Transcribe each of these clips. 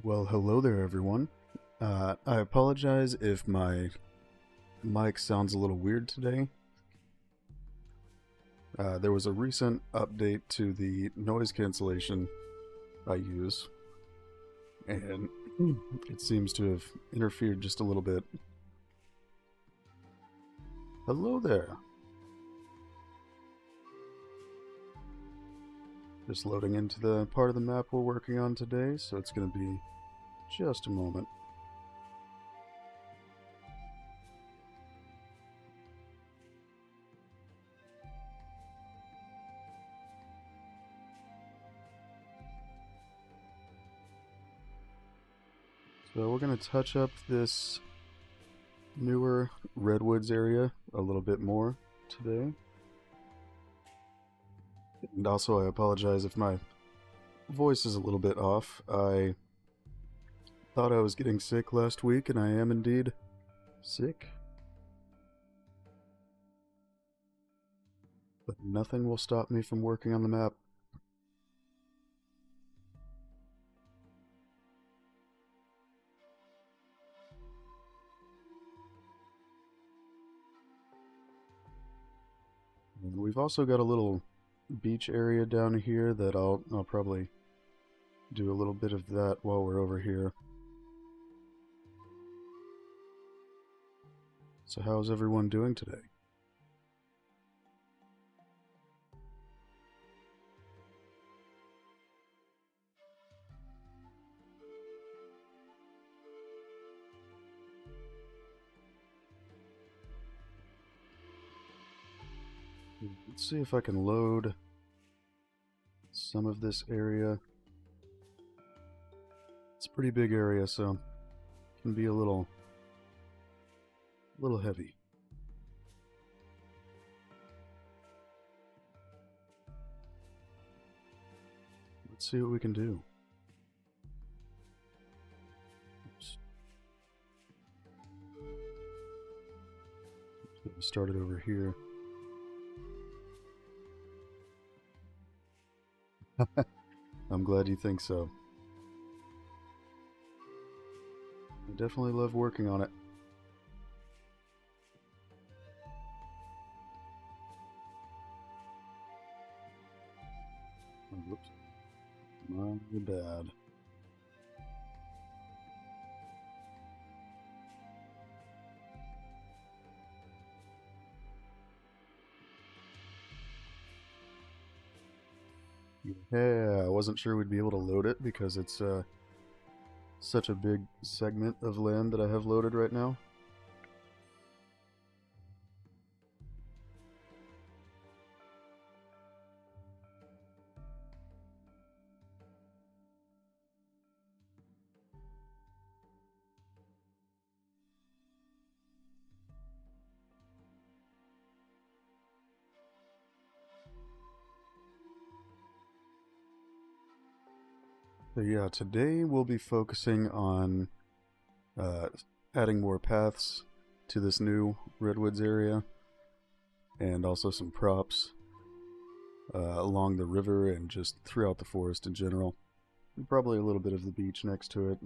Well, hello there, everyone. I apologize if my mic sounds a little weird today. There was a recent update to the noise cancellation I use, and it seems to have interfered just a little bit. Hello there. Just loading into the part of the map we're working on today, so it's going to be just a moment. So we're going to touch up this newer Redwoods area a little bit more today. And also, I apologize if my voice is a little bit off. I thought I was getting sick last week, and I am indeed sick. But nothing will stop me from working on the map. And we've also got a little beach area down here that I'll probably do a little bit of that while we're over here. So how's everyone doing today? Let's see if I can load some of this area. It's a pretty big area, so it can be a little heavy. Let's see what we can do. Oops. Get started over here. I'm glad you think so. I definitely love working on it. Oh, whoops. My bad. Yeah, I wasn't sure we'd be able to load it because it's such a big segment of land that I have loaded right now. So yeah, today we'll be focusing on adding more paths to this new Redwoods area, and also some props along the river and just throughout the forest in general. And probably a little bit of the beach next to it.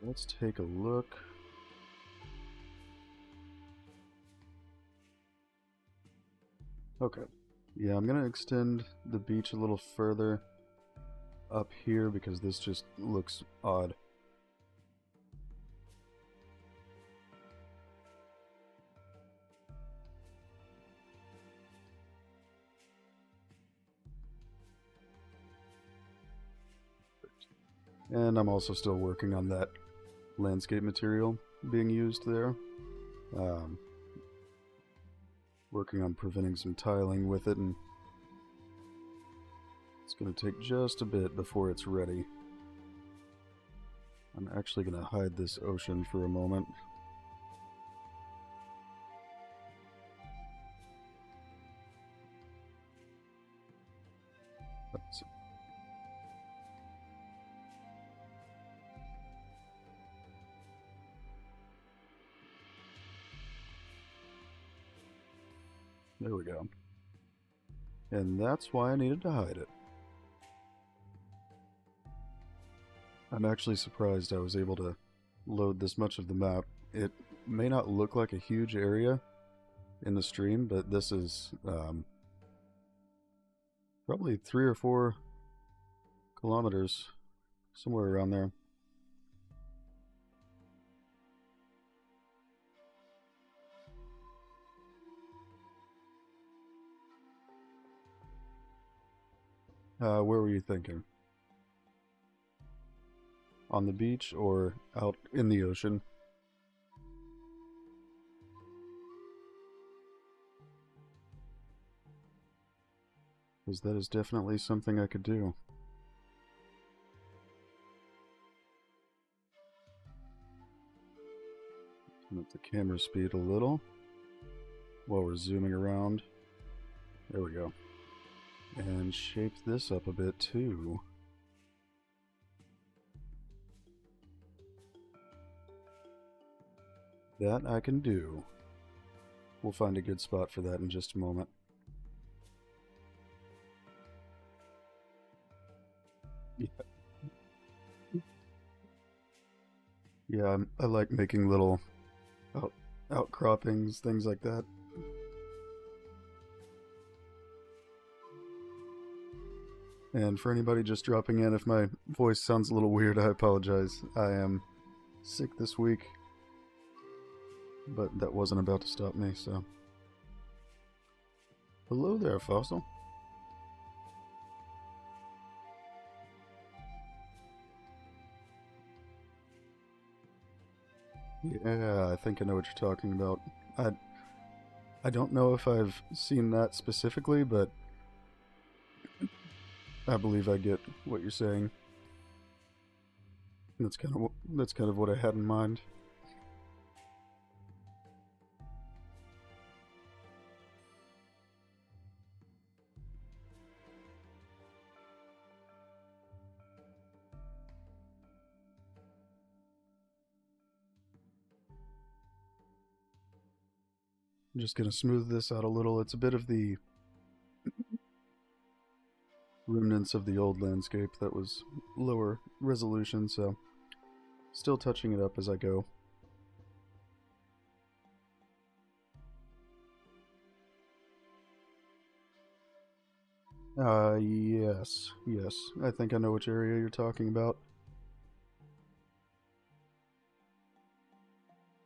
Let's take a look. Okay. Yeah, I'm gonna extend the beach a little further up here because this just looks odd. And I'm also still working on that landscape material being used there. Working on preventing some tiling with it, and it's going to take just a bit before it's ready. I'm actually going to hide this ocean for a moment. Oops. There we go. And that's why I needed to hide it. I'm actually surprised I was able to load this much of the map. It may not look like a huge area in the stream, but this is probably 3 or 4 kilometers, somewhere around there. Where were you thinking? On the beach or out in the ocean? Because that is definitely something I could do. Turn up the camera speed a little while we're zooming around. There we go. And shape this up a bit too. That I can do. We'll find a good spot for that in just a moment. Yeah, I like making little outcroppings, things like that. And for anybody just dropping in, if my voice sounds a little weird, I apologize. I am sick this week, but that wasn't about to stop me, so. Hello there, Fossil. Yeah, I think I know what you're talking about. I don't know if I've seen that specifically, but I believe I get what you're saying. That's kind of what I had in mind. I'm just going to smooth this out a little. It's a bit of the remnants of the old landscape that was lower resolution, so still touching it up as I go. Yes. I think I know which area you're talking about.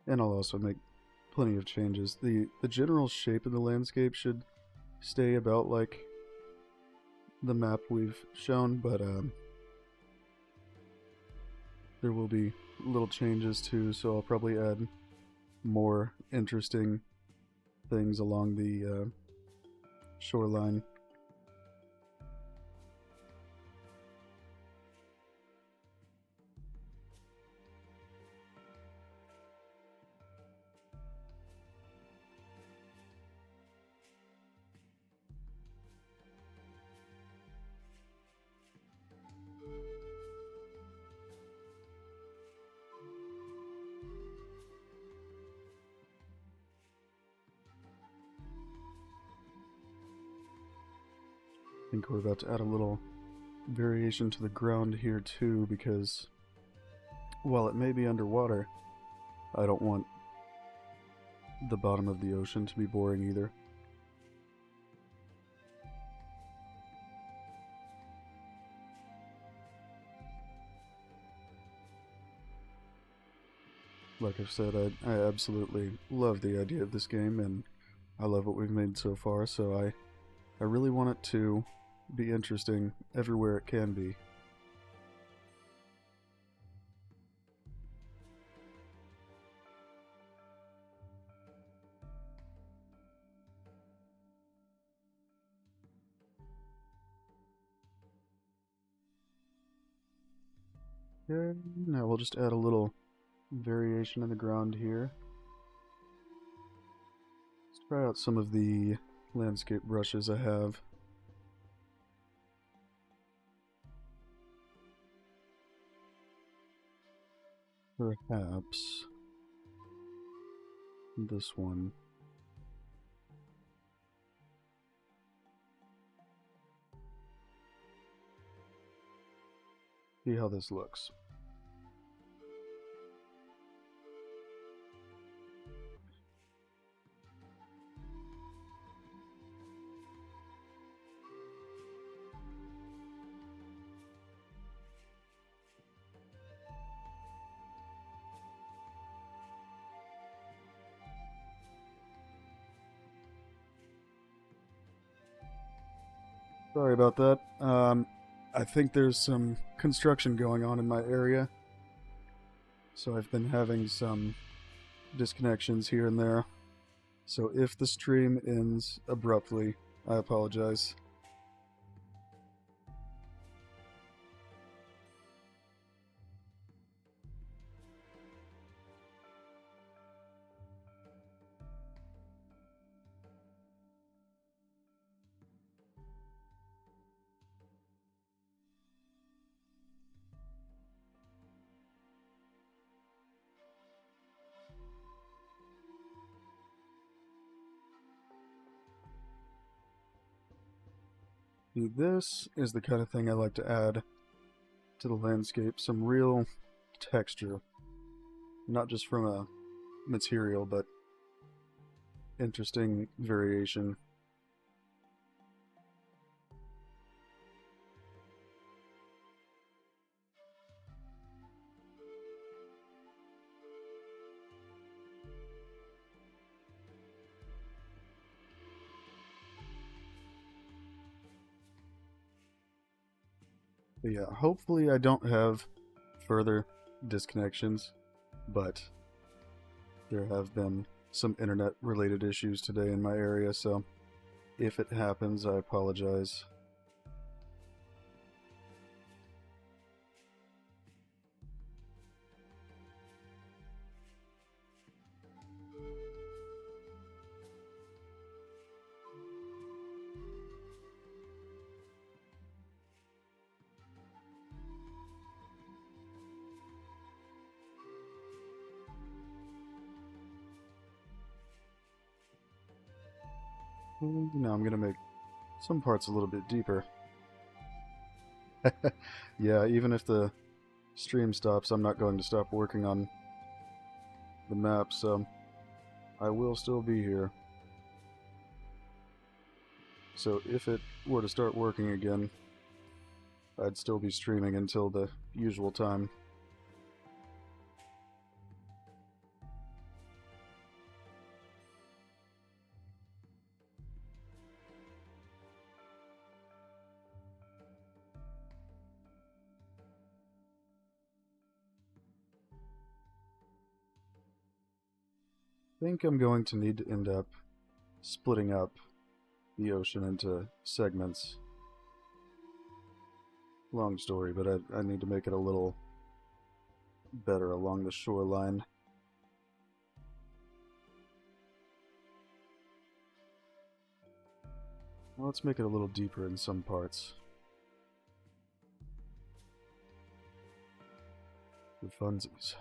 And I'll also make plenty of changes. The general shape of the landscape should stay about like the map we've shown, but there will be little changes too, so I'll probably add more interesting things along the shoreline. I think we're about to add a little variation to the ground here too, because while it may be underwater, I don't want the bottom of the ocean to be boring either. Like I've said, I absolutely love the idea of this game, and I love what we've made so far, so I really want it to be interesting everywhere it can be. Okay, now we'll just add a little variation in the ground here. Let's try out some of the landscape brushes I have. Perhaps this one. See how this looks. Sorry about that. I think there's some construction going on in my area, so I've been having some disconnections here and there. So if the stream ends abruptly, I apologize. This is the kind of thing I like to add to the landscape, some real texture. Not just from a material, but interesting variation. But yeah, hopefully I don't have further disconnections, but there have been some internet related issues today in my area, so if it happens, I apologize. Now I'm gonna make some parts a little bit deeper. Yeah, even if the stream stops, I'm not going to stop working on the map, so I will still be here. So if it were to start working again, I'd still be streaming until the usual time. I think I'm going to need to end up splitting up the ocean into segments. Long story, but I need to make it a little better along the shoreline. Well, let's make it a little deeper in some parts. For funsies.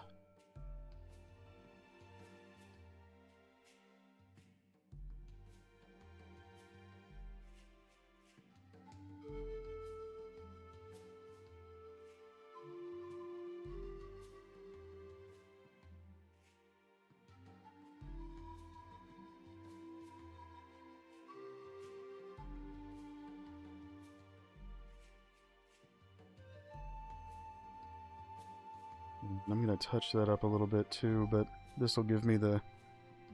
I'm going to touch that up a little bit too, but this will give me the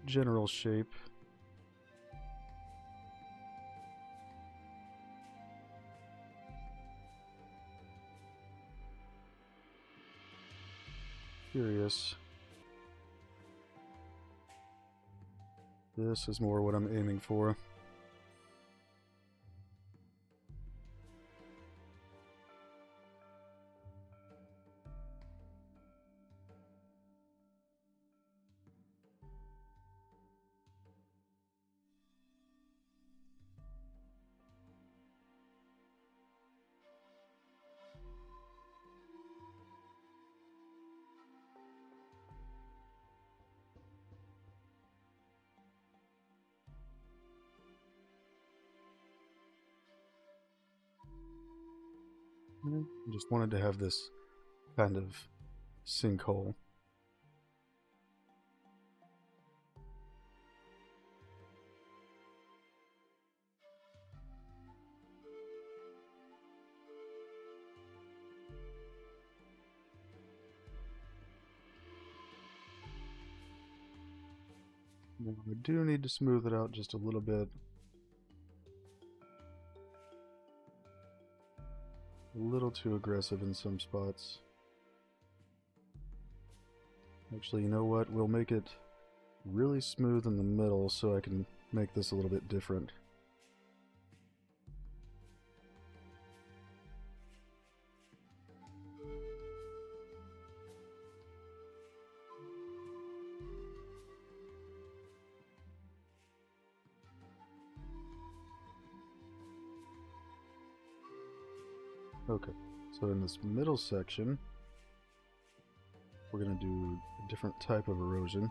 general shape. Curious. This is more what I'm aiming for. I just wanted to have this kind of sinkhole. Now, I do need to smooth it out just a little bit. A little too aggressive in some spots. Actually, you know what? We'll make it really smooth in the middle so I can make this a little bit different. Okay, so in this middle section, we're going to do a different type of erosion.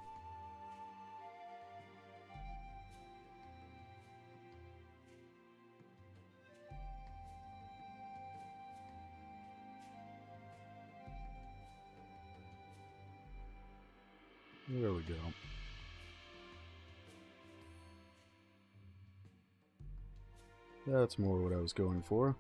There we go. That's more what I was going for.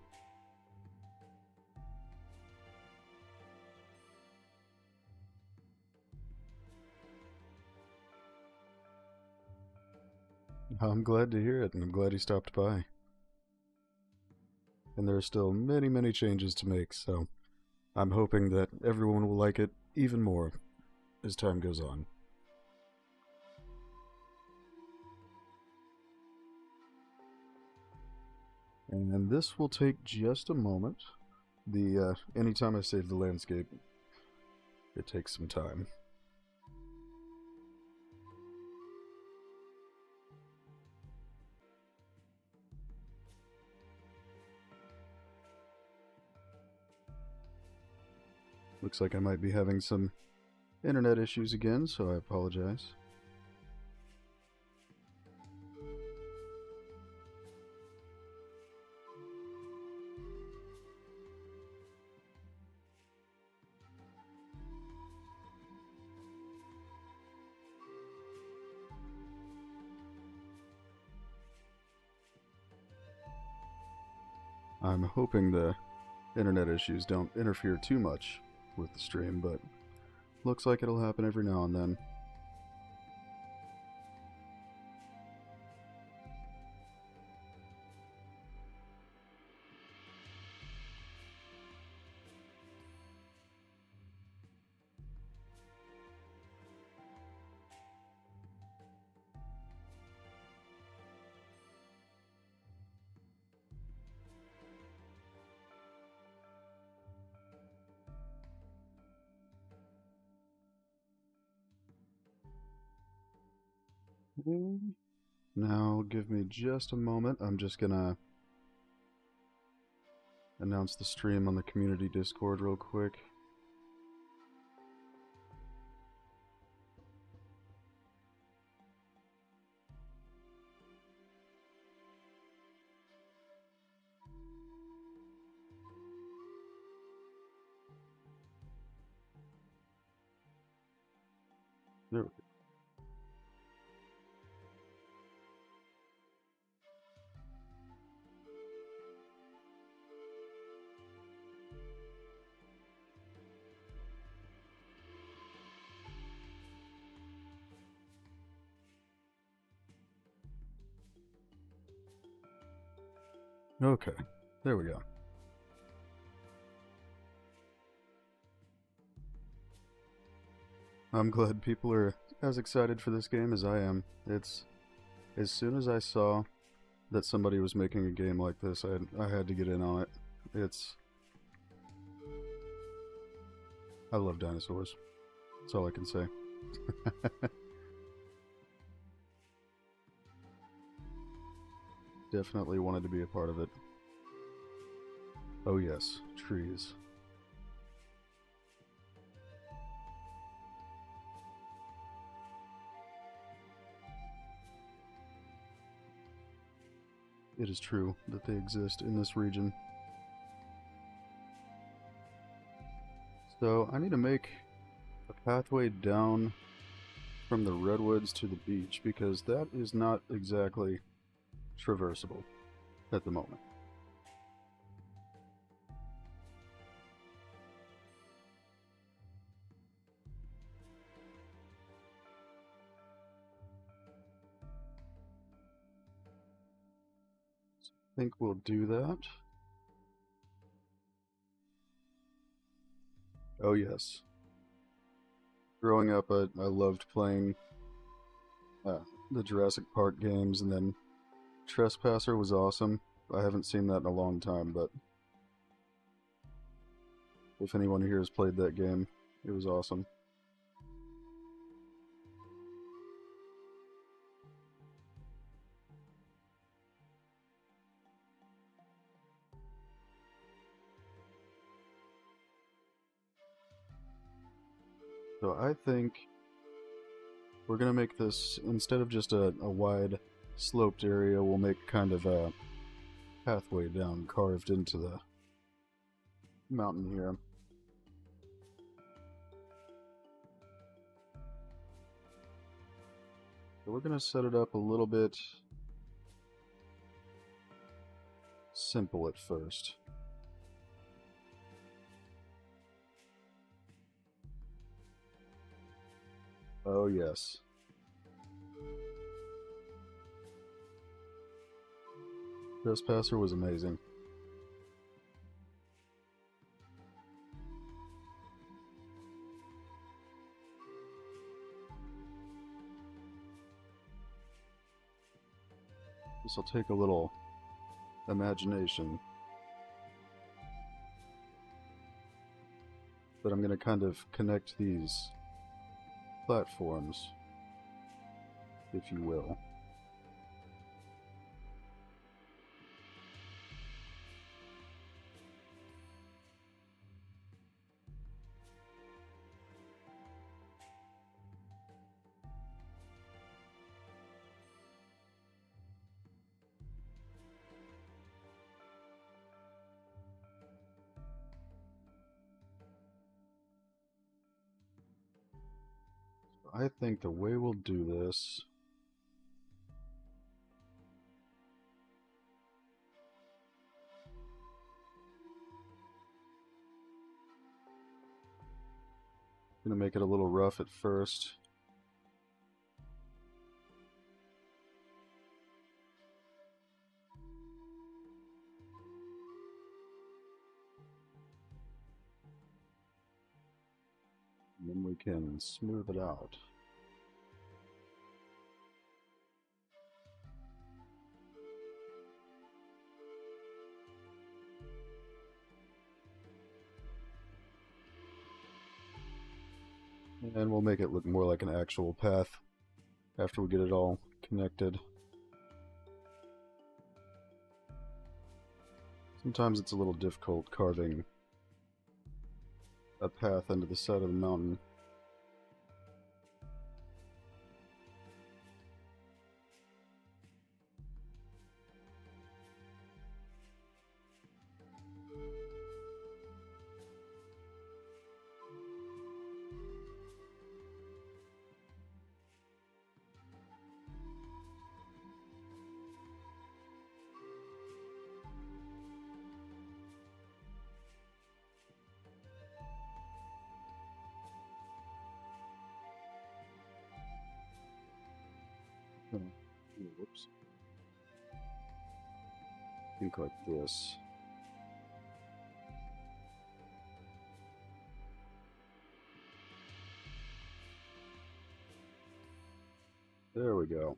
I'm glad to hear it, and I'm glad he stopped by. And there are still many, many changes to make, so I'm hoping that everyone will like it even more as time goes on. And this will take just a moment. Anytime I save the landscape, it takes some time. Looks like I might be having some internet issues again, so I apologize. I'm hoping the internet issues don't interfere too much with the stream, but looks like it'll happen every now and then. Now, give me just a moment. I'm just gonna announce the stream on the community Discord real quick. There we go. Okay, there we go. I'm glad people are as excited for this game as I am. It's as soon as I saw that somebody was making a game like this, I had to get in on it. I love dinosaurs. That's all I can say. Definitely wanted to be a part of it. Oh yes, trees. It is true that they exist in this region. So I need to make a pathway down from the Redwoods to the beach because that is not exactly traversable at the moment. I think we'll do that. Oh yes. Growing up, I loved playing the Jurassic Park games, and then Trespasser was awesome. I haven't seen that in a long time, but if anyone here has played that game, it was awesome. So I think we're going to make this, instead of just a wide sloped area, we'll make kind of a pathway down carved into the mountain here. So we're going to set it up a little bit simple at first. Oh yes. Trespasser was amazing. This will take a little imagination. But I'm going to kind of connect these platforms, if you will. I think the way we'll do this I'm gonna make it a little rough at first. And then we can smooth it out. And we'll make it look more like an actual path after we get it all connected. Sometimes it's a little difficult carving a path into the side of the mountain. Oh, whoops. Think like this. There we go.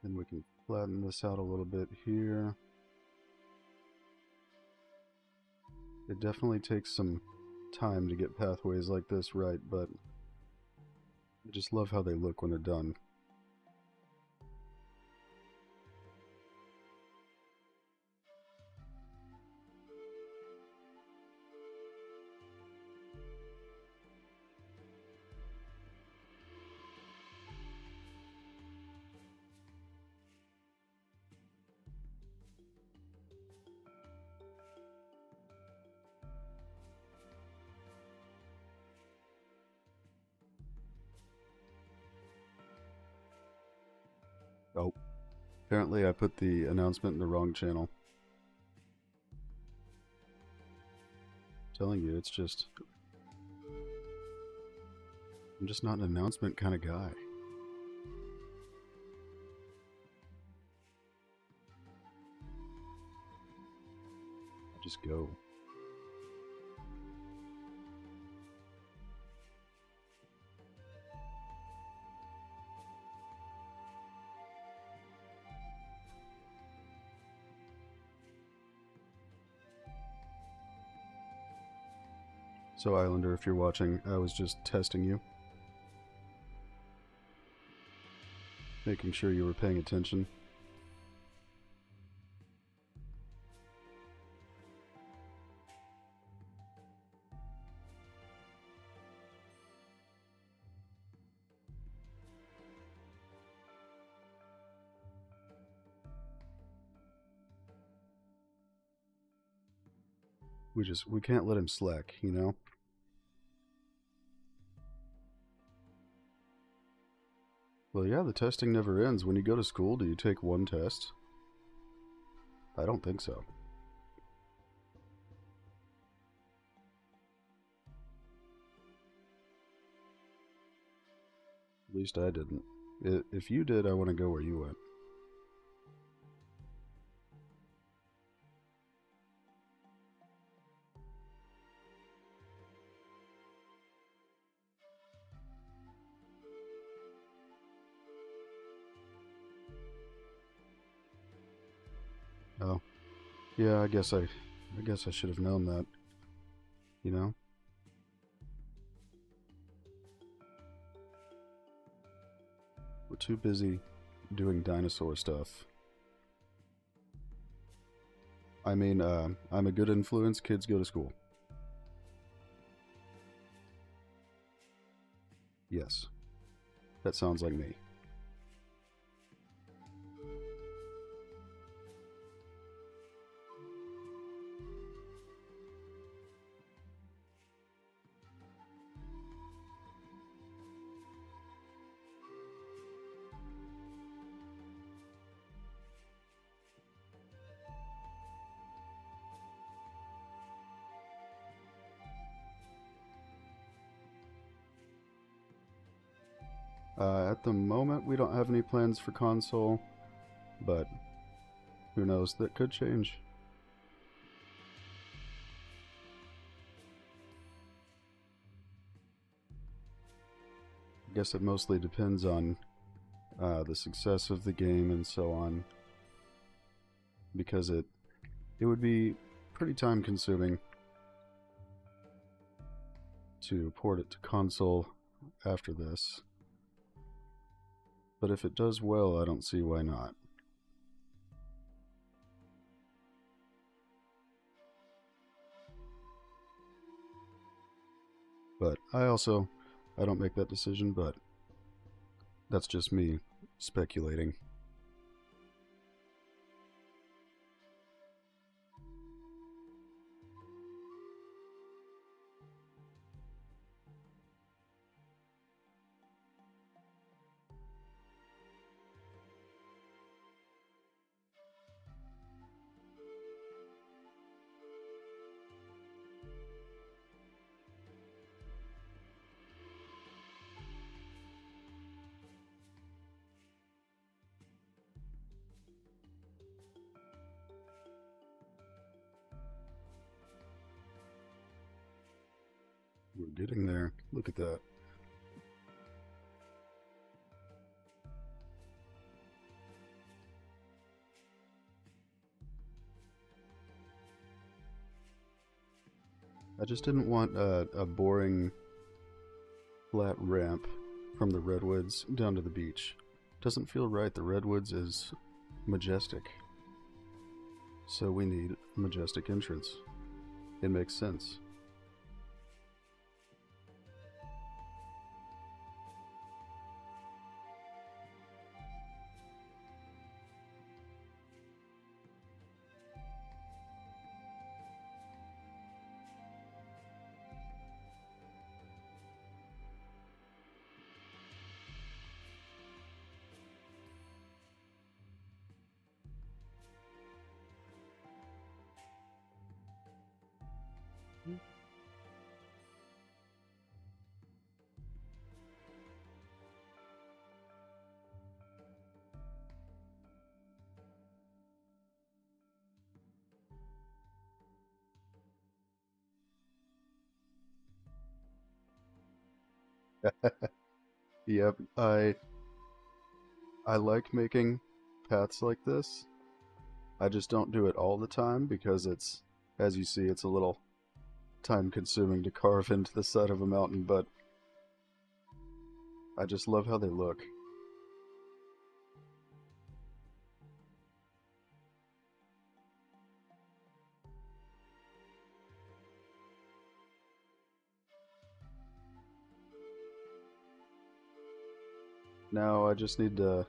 And we can flatten this out a little bit here. It definitely takes some time to get pathways like this right, but I just love how they look when they're done. Oh, apparently I put the announcement in the wrong channel. I'm telling you, it's just... I'm just not an announcement kind of guy. I just go. So Islander, if you're watching, I was just testing you. Making sure you were paying attention. We can't let him slack, you know? Well, yeah, the testing never ends. When you go to school, do you take one test? I don't think so. At least I didn't. If you did, I want to go where you went. Oh, yeah, I guess I should have known that. You know? We're too busy doing dinosaur stuff. I mean, I'm a good influence. Kids go to school. Yes. That sounds like me. At the moment, we don't have any plans for console, but who knows, that could change. I guess it mostly depends on the success of the game and so on, because it would be pretty time consuming to port it to console after this. But if it does well, I don't see why not. But I don't make that decision, but that's just me speculating. We're getting there. Look at that. I just didn't want a boring flat ramp from the Redwoods down to the beach. Doesn't feel right. The Redwoods is majestic. So we need a majestic entrance. It makes sense. Yep, I like making paths like this. I just don't do it all the time because it's, as you see, it's a little time consuming to carve into the side of a mountain, but I just love how they look. Now I just need to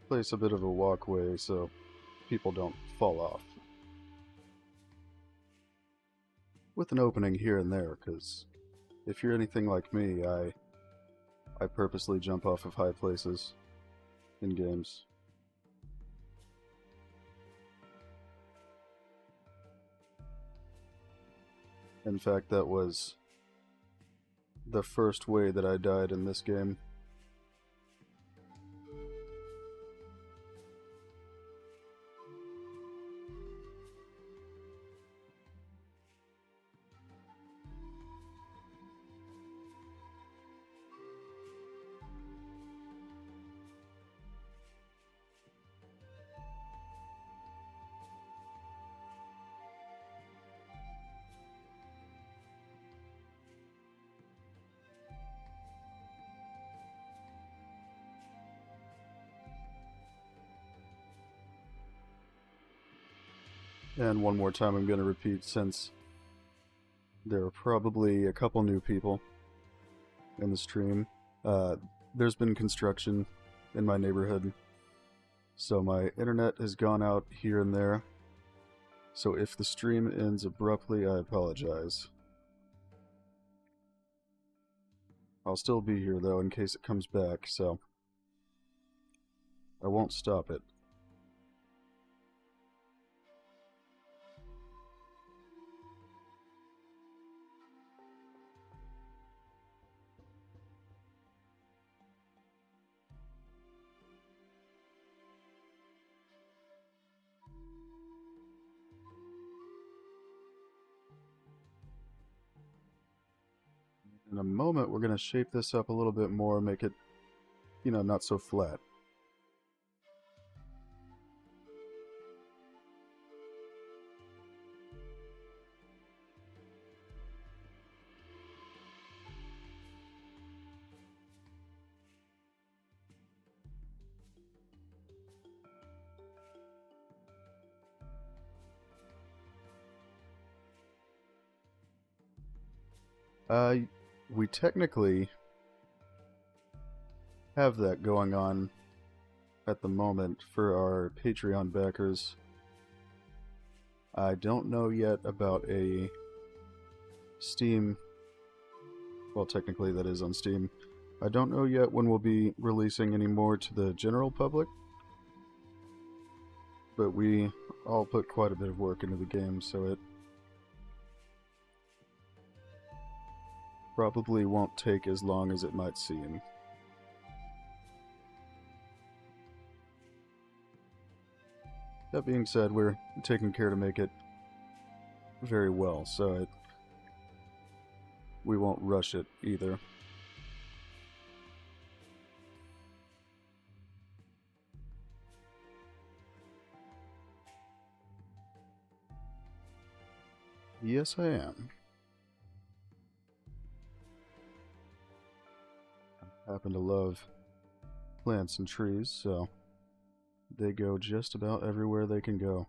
place a bit of a walkway so people don't fall off. With an opening here and there, because if you're anything like me, I purposely jump off of high places in games. In fact, that was the first way that I died in this game. And one more time I'm going to repeat, since there are probably a couple new people in the stream. There's been construction in my neighborhood, so my internet has gone out here and there. So if the stream ends abruptly, I apologize. I'll still be here though in case it comes back, so I won't stop it. In a moment, we're going to shape this up a little bit more, make it, not so flat. We technically have that going on at the moment for our Patreon backers. I don't know yet about a Steam... Well, technically that is on Steam. I don't know yet when we'll be releasing any more to the general public, but we all put quite a bit of work into the game, so it probably won't take as long as it might seem. That being said, we're taking care to make it very well, so we won't rush it either. Yes, I am. happen to love plants and trees, so they go just about everywhere they can go.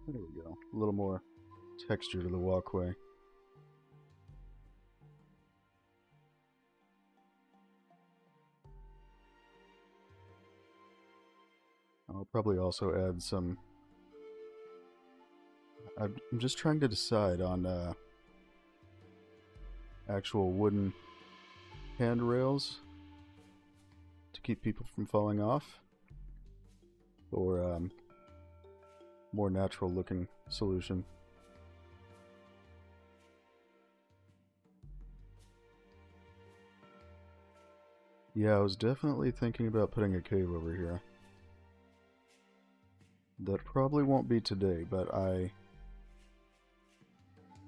There we go. A little more texture to the walkway. I'll probably also add some... I'm just trying to decide on actual wooden handrails to keep people from falling off, or more natural looking solution. Yeah, I was definitely thinking about putting a cave over here. That probably won't be today, but I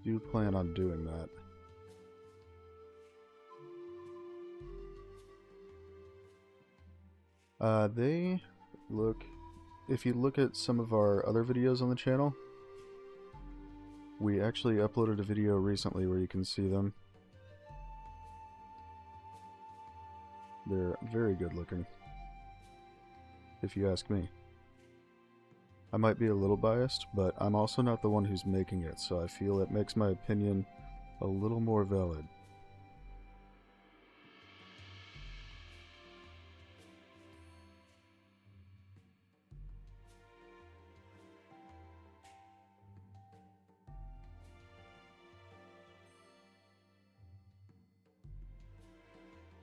do plan on doing that. They look... If you look at some of our other videos on the channel, we actually uploaded a video recently where you can see them. They're very good looking, if you ask me. I might be a little biased, but I'm also not the one who's making it, so I feel it makes my opinion a little more valid.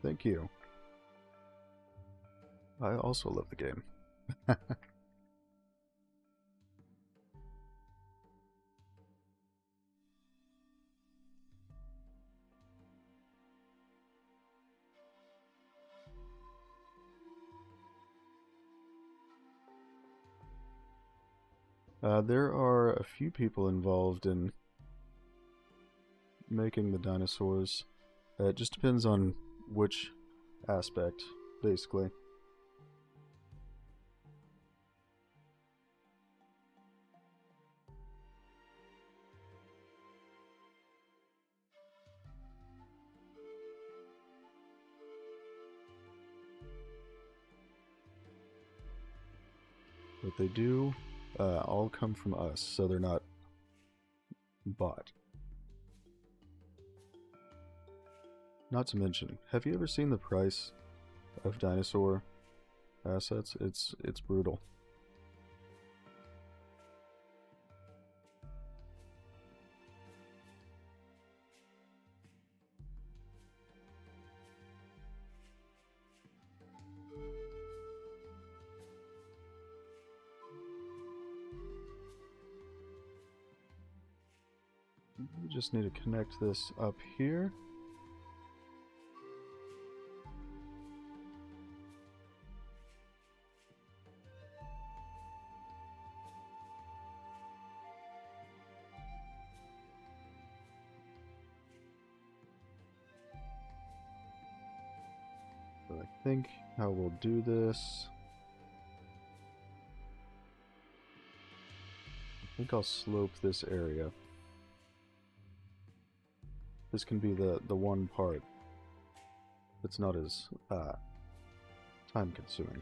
Thank you. I also love the game. There are a few people involved in making the dinosaurs. It just depends on which aspect, basically. But they do all come from us, so they're not bought. Not to mention, have you ever seen the price of dinosaur assets? It's brutal. We just need to connect this up here. So I think how we'll do this... I think I'll slope this area. This can be the one part that's not as time consuming.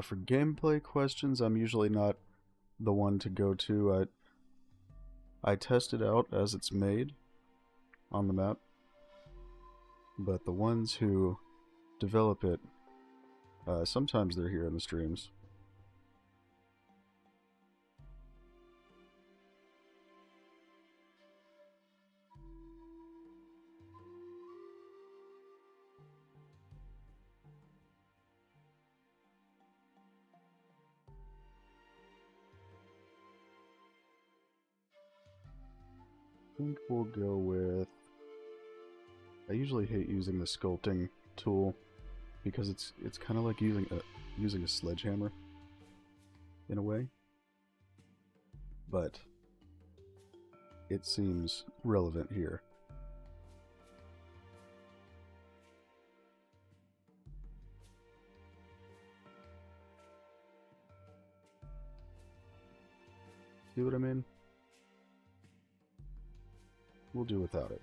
For gameplay questions, I'm usually not the one to go to. I test it out as it's made on the map, but the ones who develop it, sometimes they're here in the streams. I think we'll go with... I usually hate using the sculpting tool because it's kind of like using a sledgehammer in a way, but it seems relevant here. See what I mean? We'll do without it.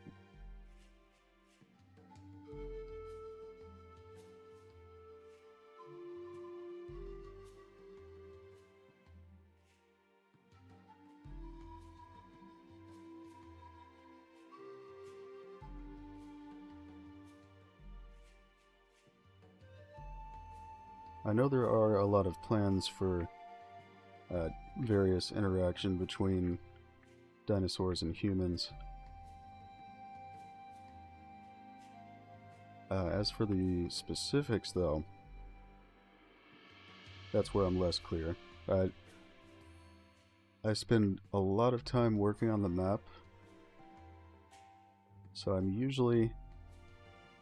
I know there are a lot of plans for various interaction between dinosaurs and humans. As for the specifics, though, that's where I'm less clear. I spend a lot of time working on the map, so I'm usually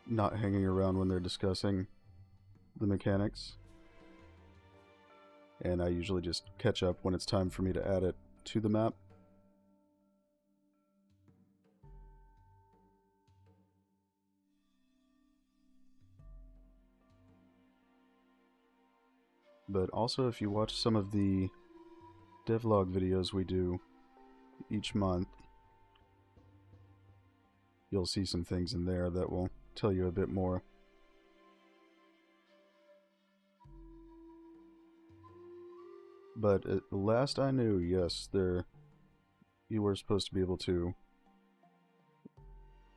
not hanging around when they're discussing the mechanics, and I usually just catch up when it's time for me to add it to the map. But also, if you watch some of the devlog videos we do each month, you'll see some things in there that will tell you a bit more. But at last I knew, yes, you were supposed to be able to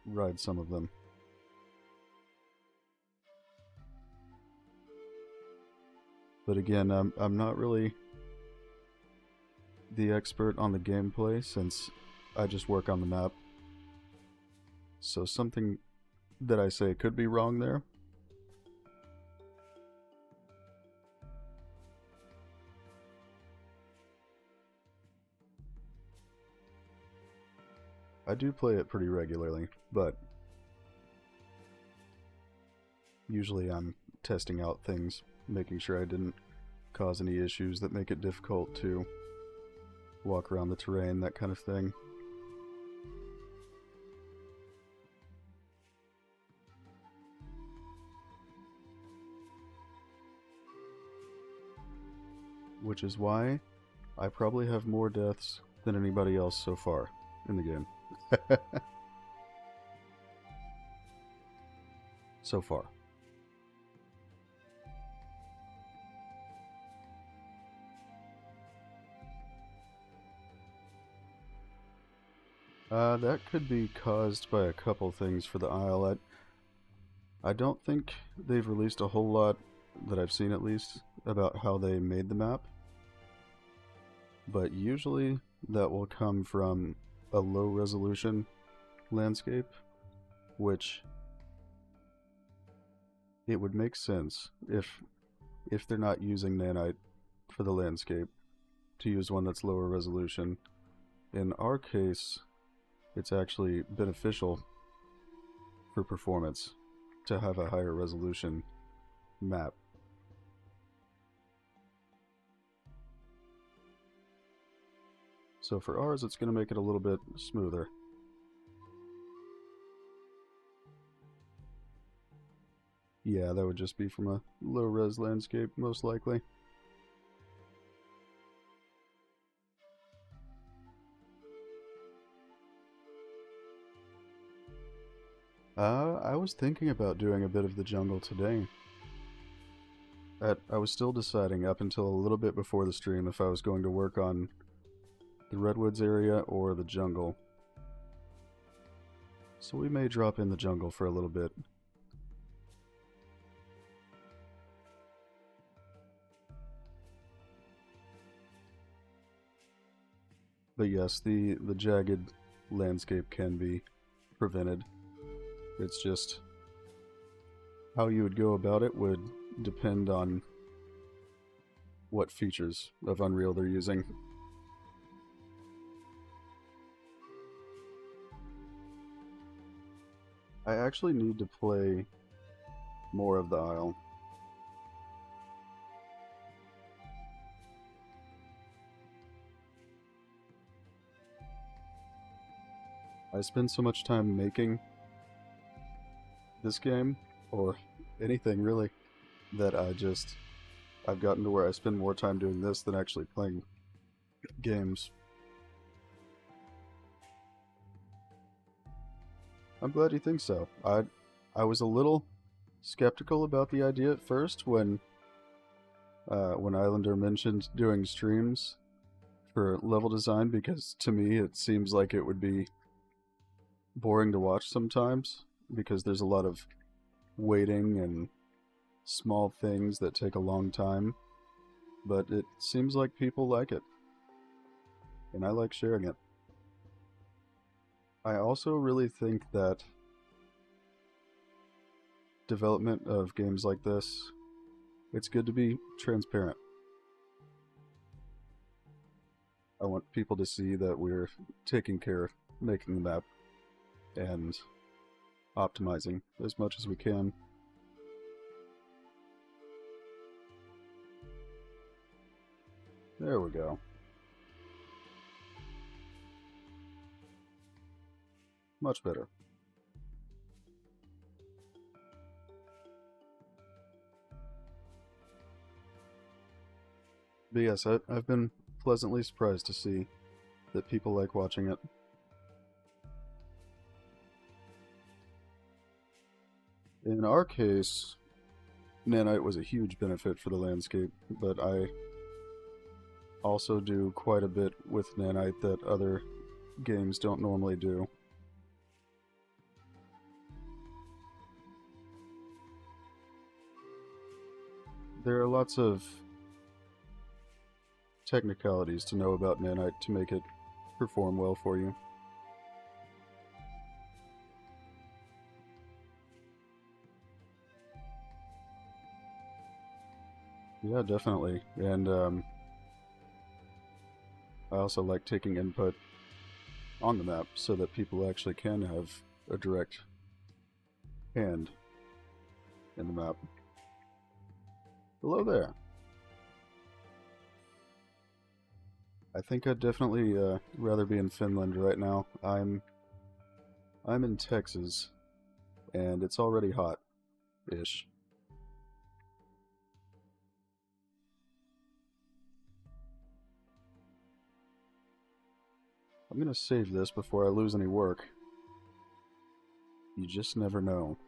ride some of them. But again, I'm not really the expert on the gameplay since I just work on the map. So something that I say could be wrong there. I do play it pretty regularly, but usually I'm testing out things, making sure I didn't cause any issues that make it difficult to walk around the terrain, that kind of thing. Which is why I probably have more deaths than anybody else so far in the game. So far. That could be caused by a couple things for the Isle. I don't think they've released a whole lot, that I've seen at least, about how they made the map. But usually that will come from a low resolution landscape, which it would make sense if they're not using nanite for the landscape to use one that's lower resolution. In our case, it's actually beneficial for performance to have a higher resolution map. So for ours, it's going to make it a little bit smoother. Yeah, that would just be from a low-res landscape, most likely. I was thinking about doing a bit of the jungle today. I was still deciding up until a little bit before the stream if I was going to work on the Redwoods area or the jungle. So we may drop in the jungle for a little bit. But yes, the jagged landscape can be prevented. It's just how you would go about it would depend on what features of Unreal they're using. I actually need to play more of the Isle. I spend so much time making this game, or anything really, that I've gotten to where I spend more time doing this than actually playing games. I'm glad you think so. I was a little skeptical about the idea at first when Islander mentioned doing streams for level design, because to me it seems like it would be boring to watch sometimes, because there's a lot of waiting and small things that take a long time, but it seems like people like it, and I like sharing it. I also really think that development of games like this, it's good to be transparent. I want people to see that we're taking care of making the map and optimizing as much as we can. There we go. Much better. But yes, I've been pleasantly surprised to see that people like watching it. In our case, nanite was a huge benefit for the landscape, but I also do quite a bit with nanite that other games don't normally do. There are lots of technicalities to know about nanite to make it perform well for you. Yeah, definitely. And I also like taking input on the map so that people actually can have a direct hand in the map. Hello there. I think I'd definitely rather be in Finland right now. I'm in Texas, and it's already hot-ish. I'm gonna save this before I lose any work. You just never know.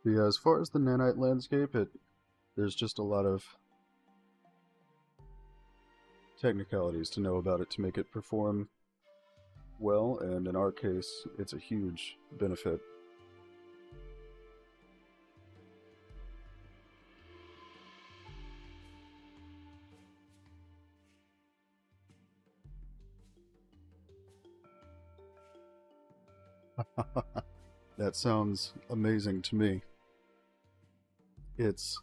But yeah, as far as the nanite landscape, there's just a lot of technicalities to know about it to make it perform well, and in our case, it's a huge benefit. That sounds amazing to me. It's...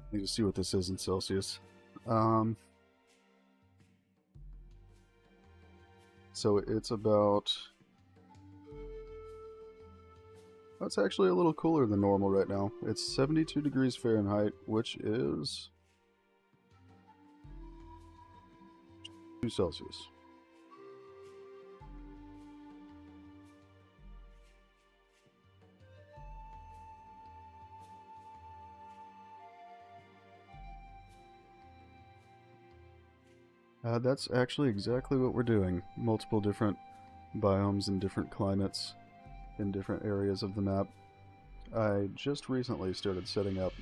I need to see what this is in Celsius. So it's about... That's actually a little cooler than normal right now. It's 72 degrees Fahrenheit, which is 2 Celsius. That's actually exactly what we're doing. Multiple different biomes and different climates in different areas of the map. I just recently started setting up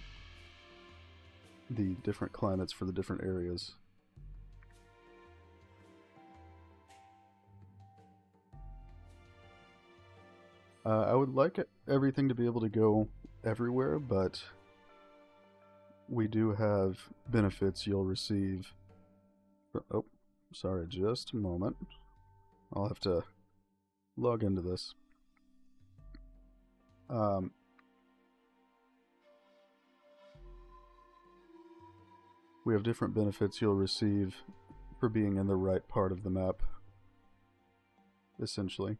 the different climates for the different areas. I would like everything to be able to go everywhere, but we do have benefits you'll receive. Oh, sorry, just a moment. I'll have to log into this. we have different benefits you'll receive for being in the right part of the map, essentially.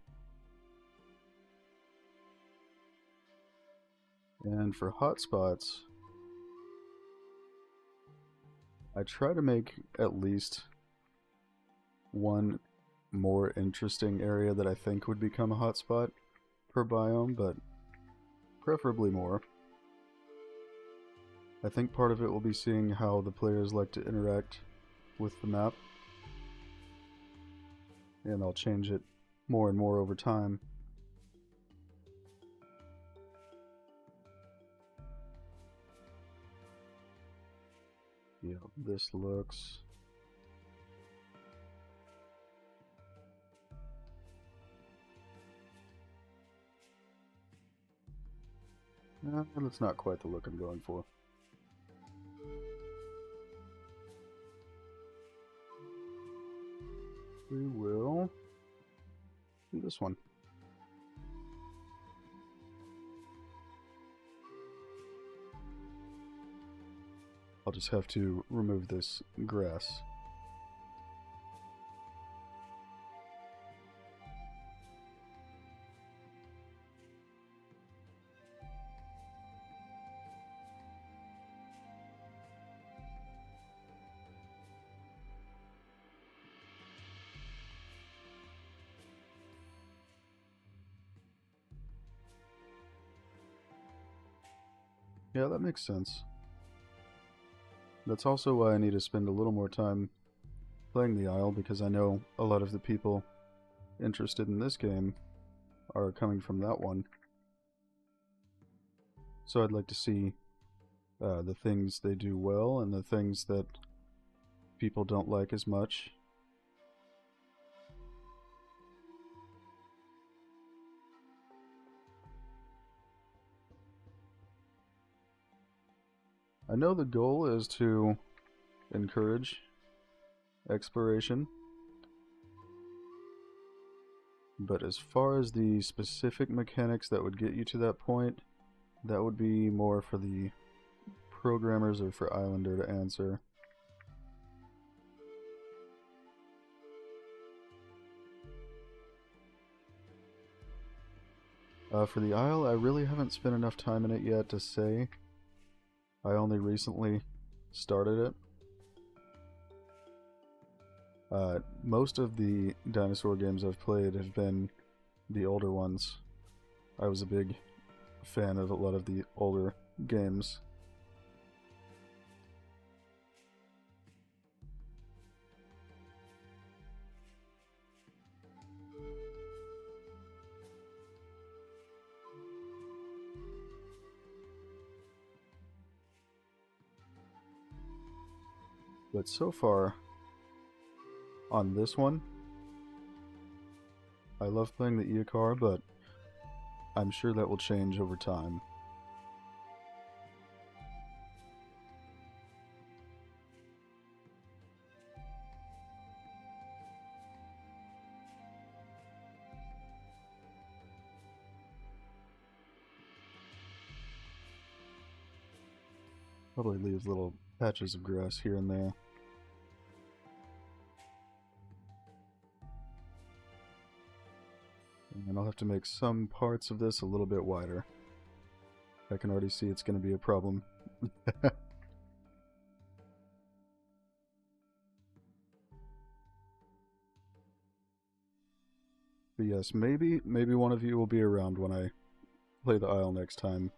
And for hotspots, I try to make at least one more interesting area that I think would become a hotspot per biome, but preferably more. I think part of it will be seeing how the players like to interact with the map, and I'll change it more and more over time. Yeah, this looks... that's not quite the look I'm going for. We will do this one. I'll just have to remove this grass. Yeah, that makes sense. That's also why I need to spend a little more time playing the Isle, because I know a lot of the people interested in this game are coming from that one. So I'd like to see the things they do well and the things that people don't like as much. I know the goal is to encourage exploration, but as far as the specific mechanics that would get you to that point, that would be more for the programmers or for Islander to answer. For the Isle, I really haven't spent enough time in it yet to say. I only recently started it. Most of the dinosaur games I've played have been the older ones. I was a big fan of a lot of the older games. But so far, on this one, I love playing the Eocar, but I'm sure that will change over time. Probably leaves little patches of grass here and there. And I'll have to make some parts of this a little bit wider. I can already see it's going to be a problem. But yes, maybe one of you will be around when I play the Isle next time,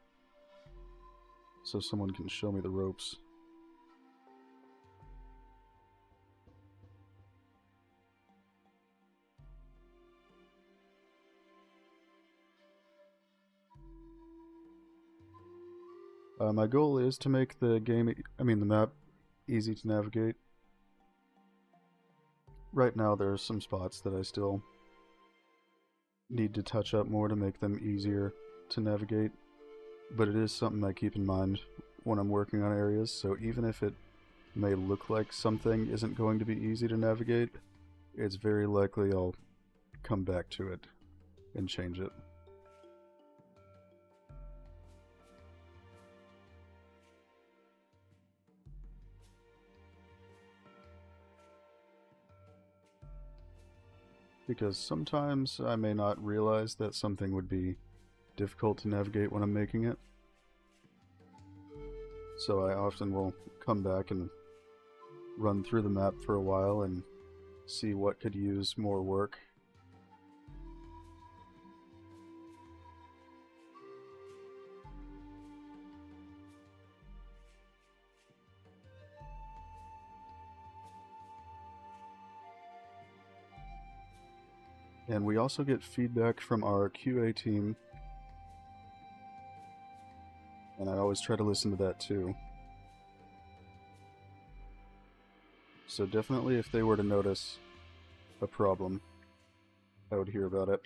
so someone can show me the ropes. My goal is to make the map easy to navigate. Right now there are some spots that I still need to touch up more to make them easier to navigate, but it is something I keep in mind when I'm working on areas, so even if it may look like something isn't going to be easy to navigate, it's very likely I'll come back to it and change it. because sometimes I may not realize that something would be difficult to navigate when I'm making it. So I often will come back and run through the map for a while and see what could use more work. And we also get feedback from our QA team, and I always try to listen to that too. So definitely if they were to notice a problem, I would hear about it.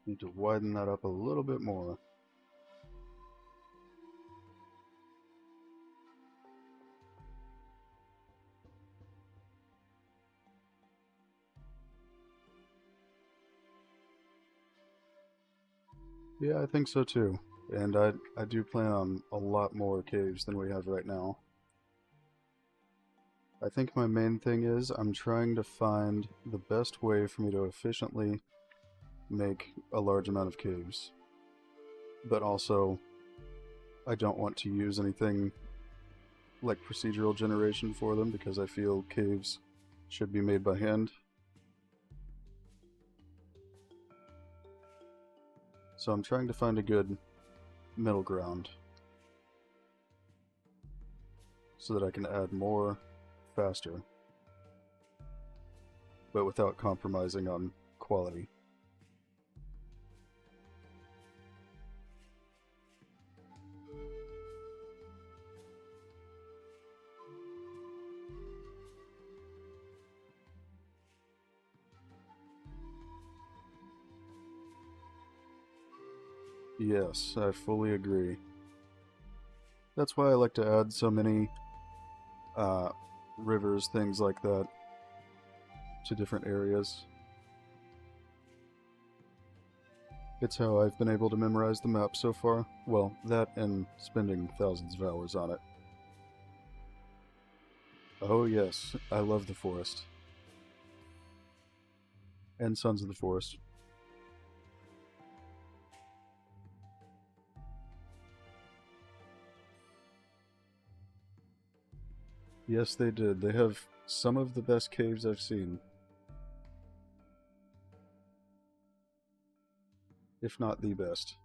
Need to widen that up a little bit more. Yeah, I think so too. And I do plan on a lot more caves than we have right now. I think my main thing is I'm trying to find the best way for me to efficiently make a large amount of caves. But also, I don't want to use anything like procedural generation for them because I feel caves should be made by hand. So I'm trying to find a good middle ground so that I can add more faster, but without compromising on quality. Yes, I fully agree. That's why I like to add so many rivers, things like that, to different areas. It's how I've been able to memorize the map so far. Well, that and spending thousands of hours on it. Oh yes, I love the forest. And Sons of the Forest. Yes, they did. They have some of the best caves I've seen. If not the best.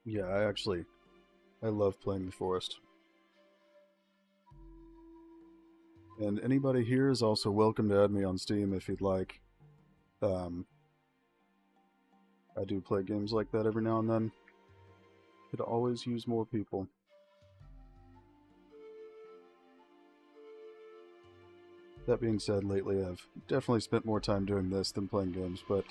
Yeah, I love playing the forest. And anybody here is also welcome to add me on Steam if you'd like. Um, I do play games like that every now and then. Could always use more people. That being said, lately I've definitely spent more time doing this than playing games, but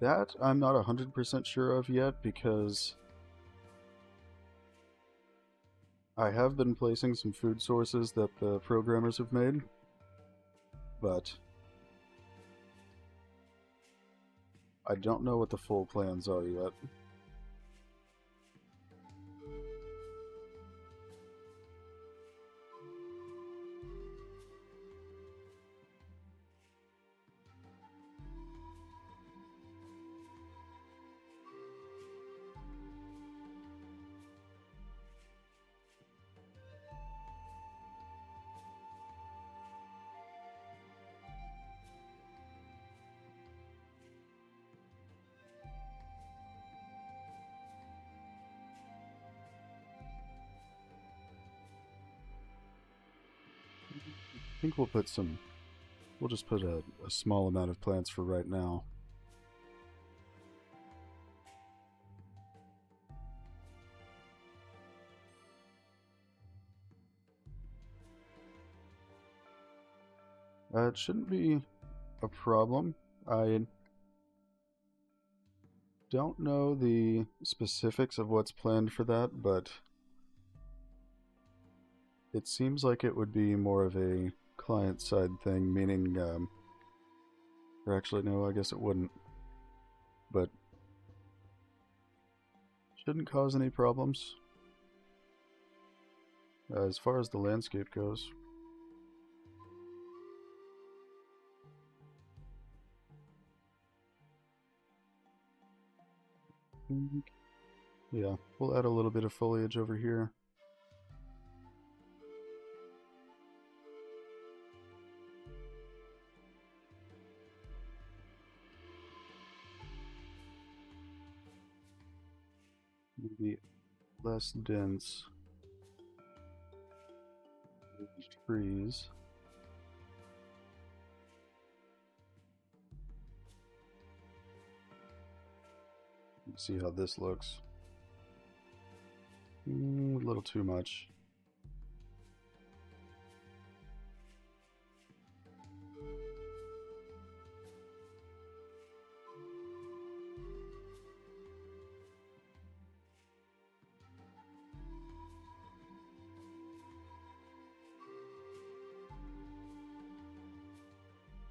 that I'm not 100% sure of yet because I have been placing some food sources that the programmers have made, but I don't know what the full plans are yet. I think we'll just put a small amount of plants for right now. It shouldn't be a problem. I don't know the specifics of what's planned for that, but it seems like it would be more of a client-side thing, meaning, or actually, no, I guess it wouldn't, but shouldn't cause any problems as far as the landscape goes. Yeah, we'll add a little bit of foliage over here. Maybe less dense trees. See how this looks. A little too much.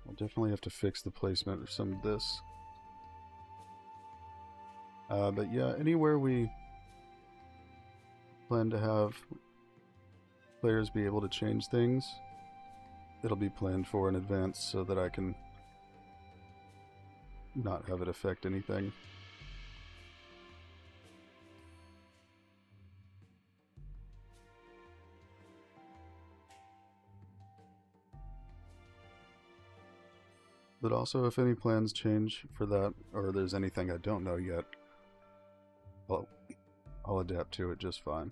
I'll definitely have to fix the placement of some of this. But yeah, anywhere we plan to have players be able to change things, it'll be planned for in advance so that I can not have it affect anything. But also, if any plans change for that, or there's anything I don't know yet, I'll adapt to it just fine.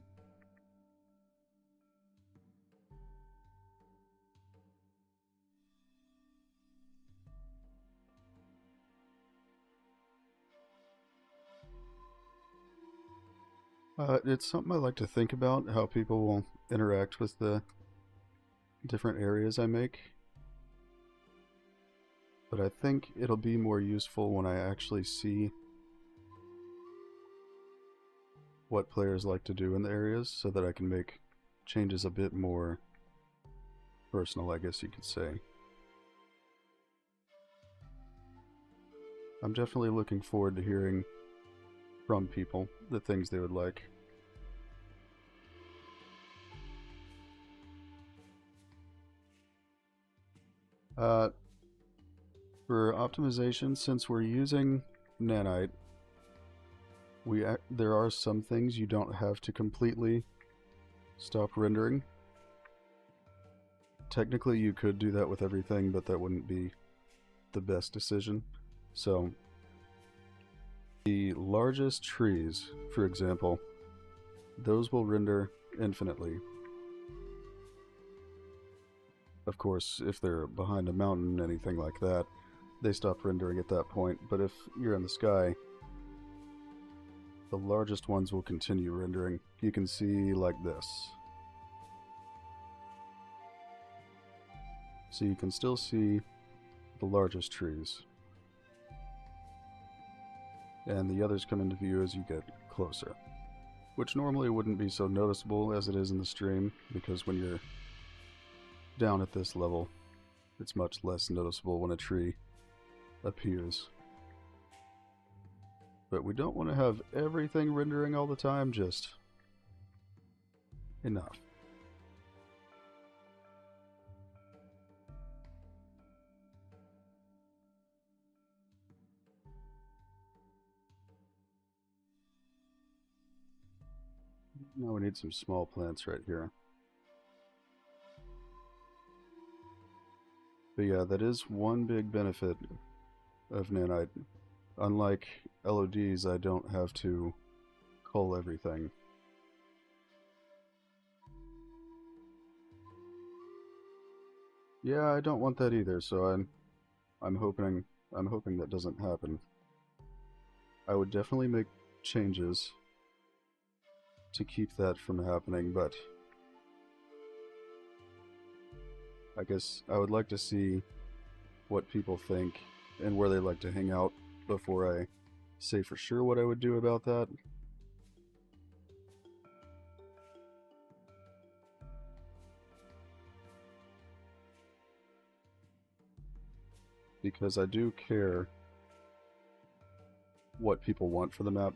It's something I like to think about, how people will interact with the different areas I make. But I think it'll be more useful when I actually see what players like to do in the areas so that I can make changes a bit more personal, I guess you could say. I'm definitely looking forward to hearing from people the things they would like. For optimization, since we're using nanite, there are some things you don't have to completely stop rendering. Technically, you could do that with everything, but that wouldn't be the best decision. So, the largest trees, for example, those will render infinitely. Of course, if they're behind a mountain, anything like that, they stop rendering at that point. But if you're in the sky, the largest ones will continue rendering. You can see like this. So you can still see the largest trees. And the others come into view as you get closer. Which normally wouldn't be so noticeable as it is in the stream, because when you're down at this level, it's much less noticeable when a tree appears. But we don't want to have everything rendering all the time, just enough. Now we need some small plants right here. But yeah, that is one big benefit of nanite. Unlike LODs, I don't have to cull everything. Yeah, I don't want that either, so I'm hoping that doesn't happen. I would definitely make changes to keep that from happening, but I guess I would like to see what people think and where they like to hang out before I say for sure what I would do about that. Because I do care what people want for the map.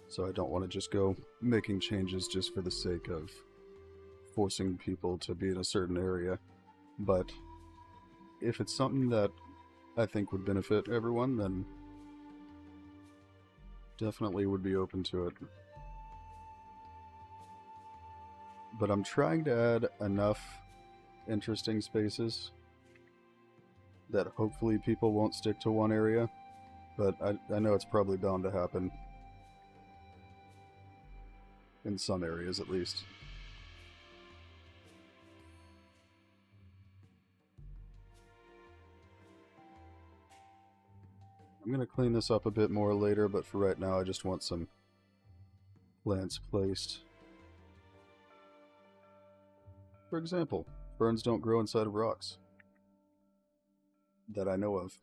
So I don't want to just go making changes just for the sake of forcing people to be in a certain area. But if it's something that I think would benefit everyone, then definitely would be open to it. But I'm trying to add enough interesting spaces that hopefully people won't stick to one area, but I know it's probably bound to happen. In some areas, at least. I'm going to clean this up a bit more later, but for right now I just want some plants placed. For example, ferns don't grow inside of rocks. That I know of.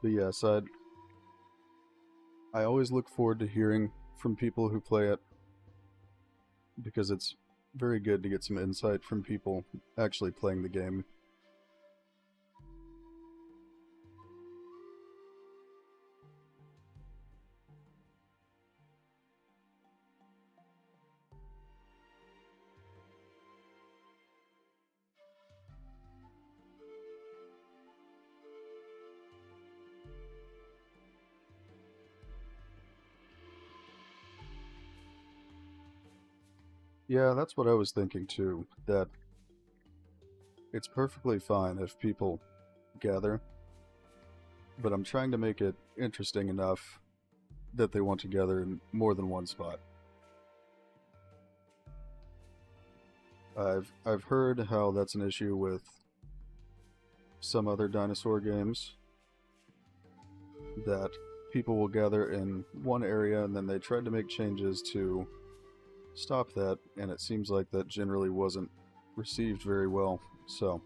But yes, I always look forward to hearing from people who play it, because it's very good to get some insight from people actually playing the game. Yeah, that's what I was thinking too, that it's perfectly fine if people gather, but I'm trying to make it interesting enough that they want to gather in more than one spot. I've heard how that's an issue with some other dinosaur games, that people will gather in one area and then they tried to make changes to stop that, and it seems like that generally wasn't received very well. So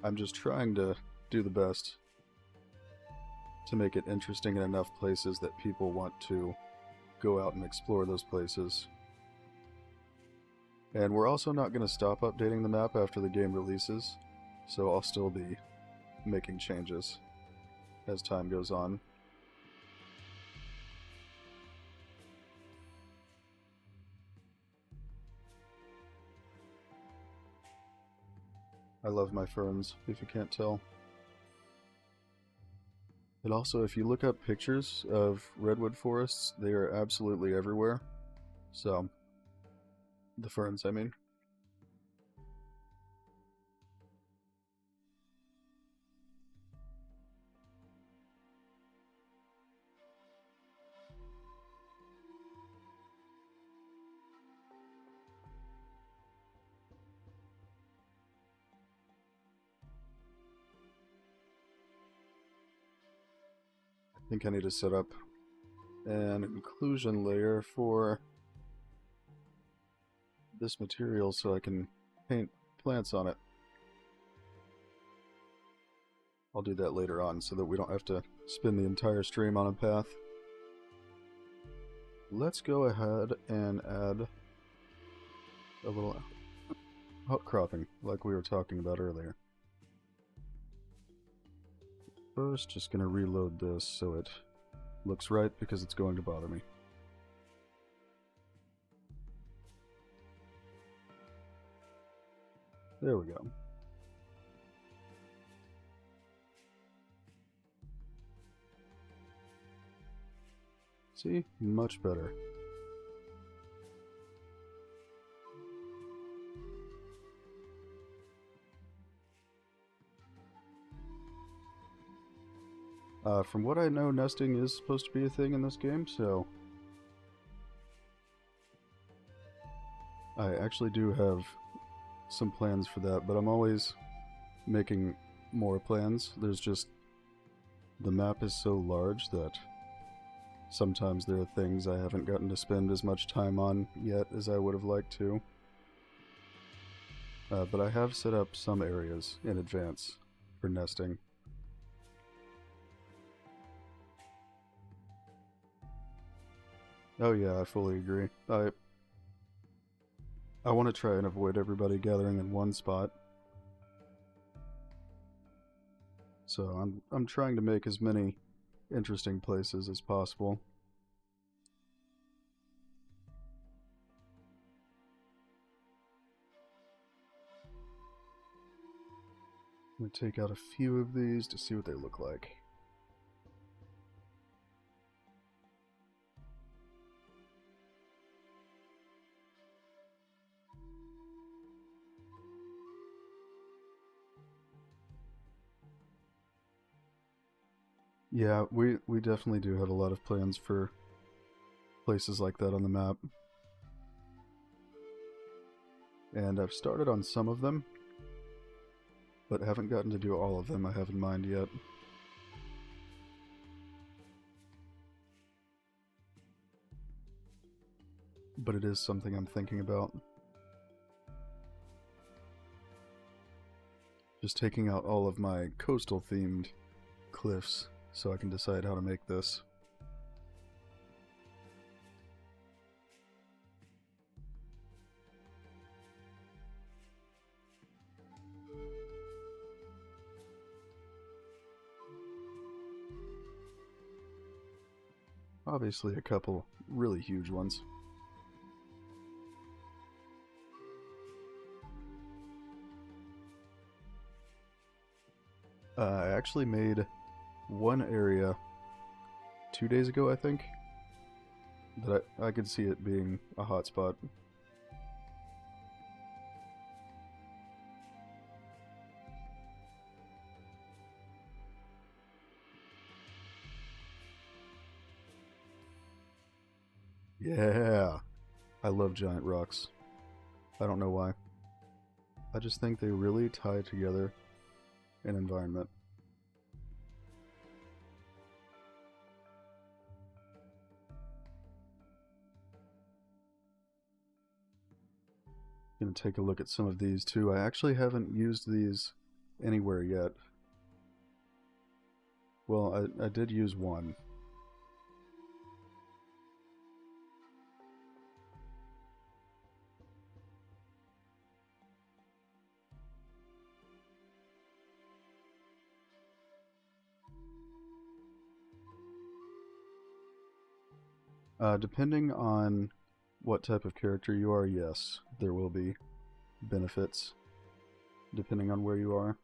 I'm just trying to do the best to make it interesting in enough places that people want to go out and explore those places. And we're also not going to stop updating the map after the game releases, so I'll still be making changes as time goes on. I love my ferns, if you can't tell. And also, if you look up pictures of redwood forests, they are absolutely everywhere. So, the ferns, I mean. I think I need to set up an inclusion layer for this material so I can paint plants on it. I'll do that later on so that we don't have to spin the entire stream on a path. Let's go ahead and add a little outcropping like we were talking about earlier. First, just going to reload this so it looks right because it's going to bother me. There we go. See? Much better. From what I know, nesting is supposed to be a thing in this game, so I actually do have some plans for that, but I'm always making more plans. There's just, the map is so large that sometimes there are things I haven't gotten to spend as much time on yet as I would have liked to. But I have set up some areas in advance for nesting. Oh yeah, I fully agree. I want to try and avoid everybody gathering in one spot. So I'm trying to make as many interesting places as possible. I'm going to take out a few of these to see what they look like. Yeah, we definitely do have a lot of plans for places like that on the map. And I've started on some of them, but haven't gotten to do all of them I have in mind yet. But it is something I'm thinking about. Just taking out all of my coastal themed cliffs so I can decide how to make this. Obviously a couple really huge ones. I actually made one area 2 days ago, I think, that I could see it being a hotspot. Yeah! I love giant rocks. I don't know why. I just think they really tie together an environment. Gonna take a look at some of these too. I actually haven't used these anywhere yet. Well, I did use one. Depending on what type of character you are, yes, there will be benefits, depending on where you are.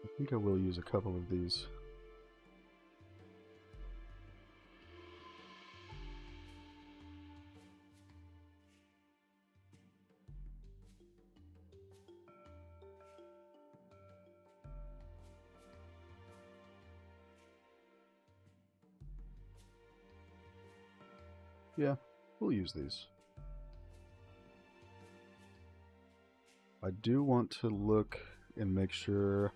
I think I will use a couple of these. Yeah, we'll use these. I do want to look and make sure...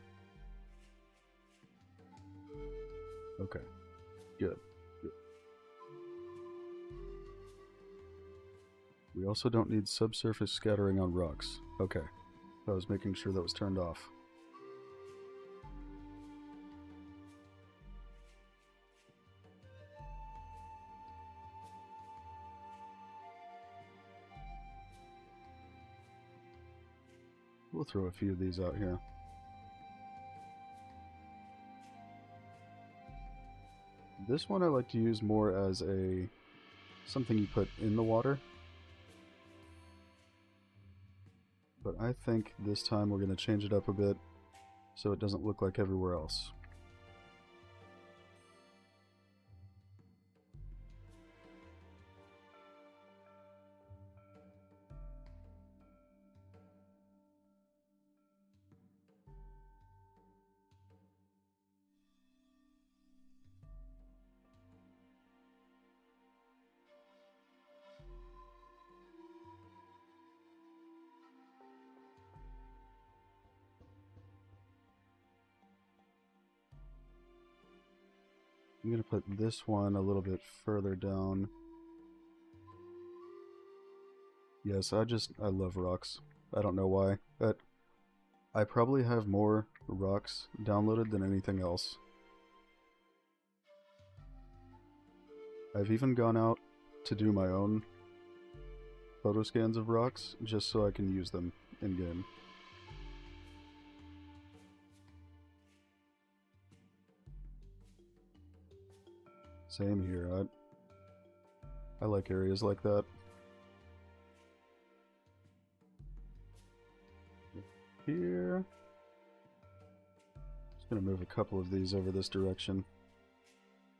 Okay, good. We also don't need subsurface scattering on rocks. Okay, I was making sure that was turned off. We'll throw a few of these out here. This one I like to use more as a something you put in the water. But I think this time we're going to change it up a bit so it doesn't look like everywhere else. I'm going to put this one a little bit further down. Yes, I love rocks. I don't know why, but I probably have more rocks downloaded than anything else. I've even gone out to do my own photo scans of rocks just so I can use them in-game. Same here. I like areas like that. Here. Just gonna move a couple of these over this direction.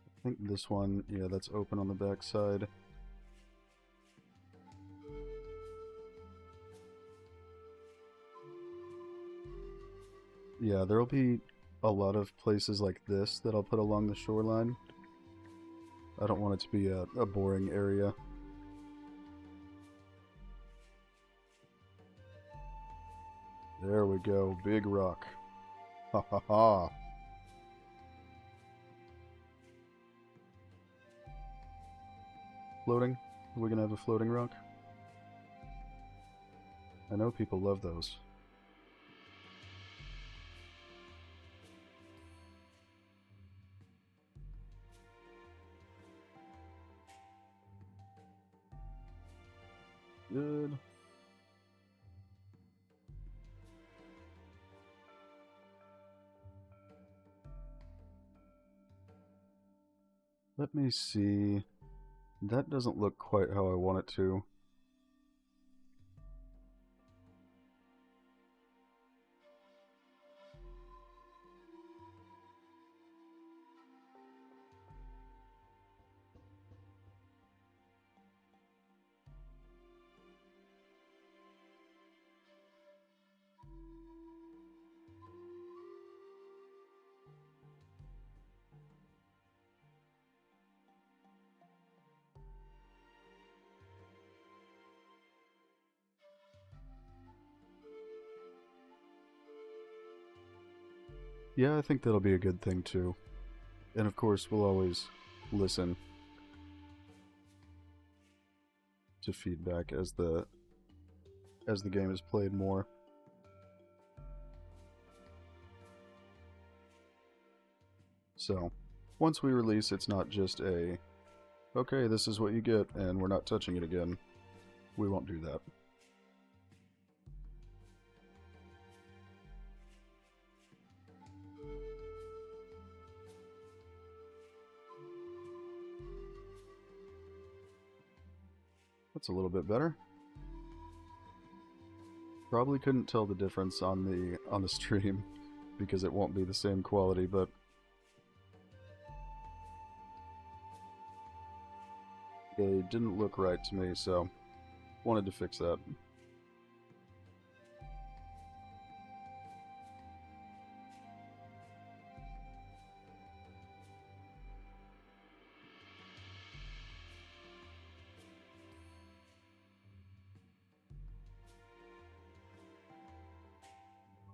I think this one, yeah, that's open on the back side. Yeah, there'll be a lot of places like this that I'll put along the shoreline. I don't want it to be a boring area. There we go, big rock. Ha ha ha. Floating? Are we gonna have a floating rock? I know people love those. Good. Let me see. That doesn't look quite how I want it to. Yeah, I think that'll be a good thing too. And of course, we'll always listen to feedback as the game is played more. So, once we release, it's not just a, okay, this is what you get, and we're not touching it again. We won't do that. That's a little bit better. Probably couldn't tell the difference on the stream because it won't be the same quality, but they didn't look right to me, so wanted to fix that.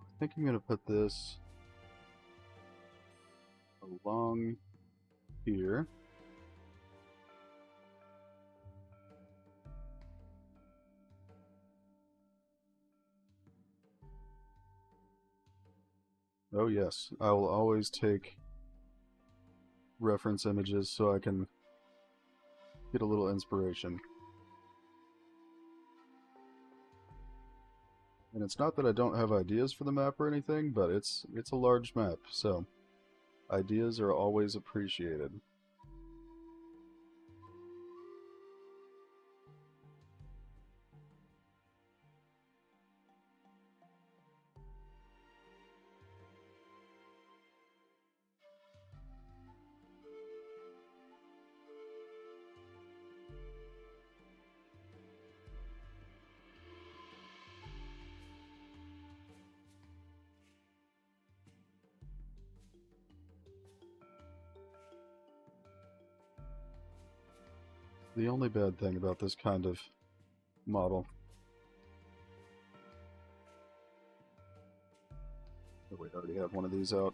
I think I'm going to put this along here. Oh yes, I will always take reference images so I can get a little inspiration. And it's not that I don't have ideas for the map or anything, but it's a large map, so ideas are always appreciated. The only bad thing about this kind of model... Oh, we already have one of these out.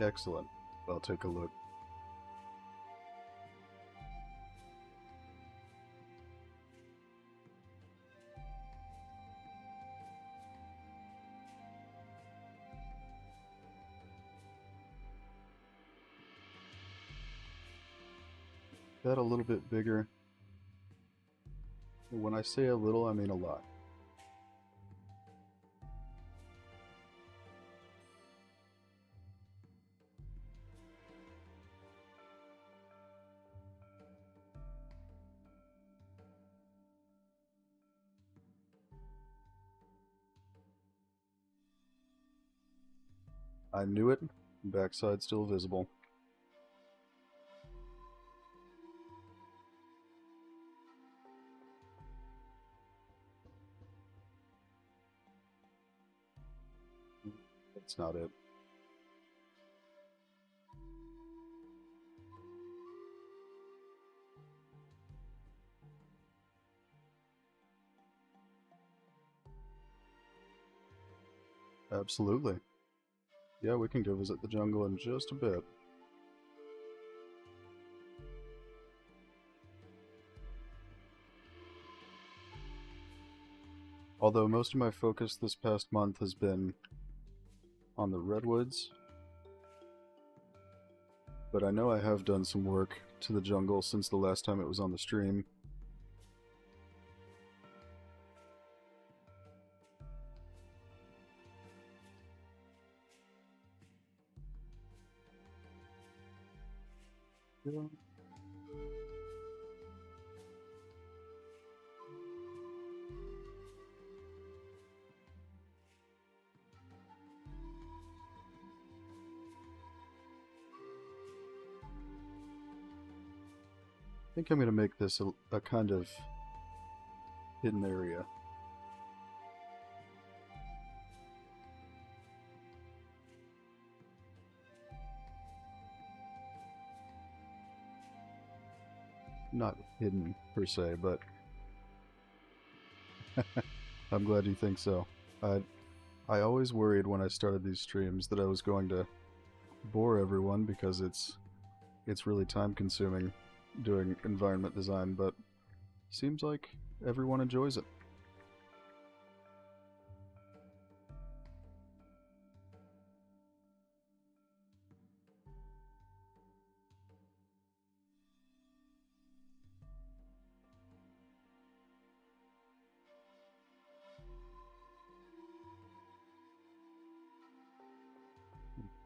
Excellent. I'll take a look. That a little bit bigger. When I say a little, I mean a lot. I knew it. Backside still visible. That's not it. Absolutely. Yeah, we can go visit the jungle in just a bit. Although most of my focus this past month has been on the Redwoods, but I know I have done some work to the jungle since the last time it was on the stream. Yeah. I think I'm going to make this a kind of hidden area. Not hidden per se, but I'm glad you think so. I always worried when I started these streams that I was going to bore everyone because it's really time consuming doing environment design, but seems like everyone enjoys it.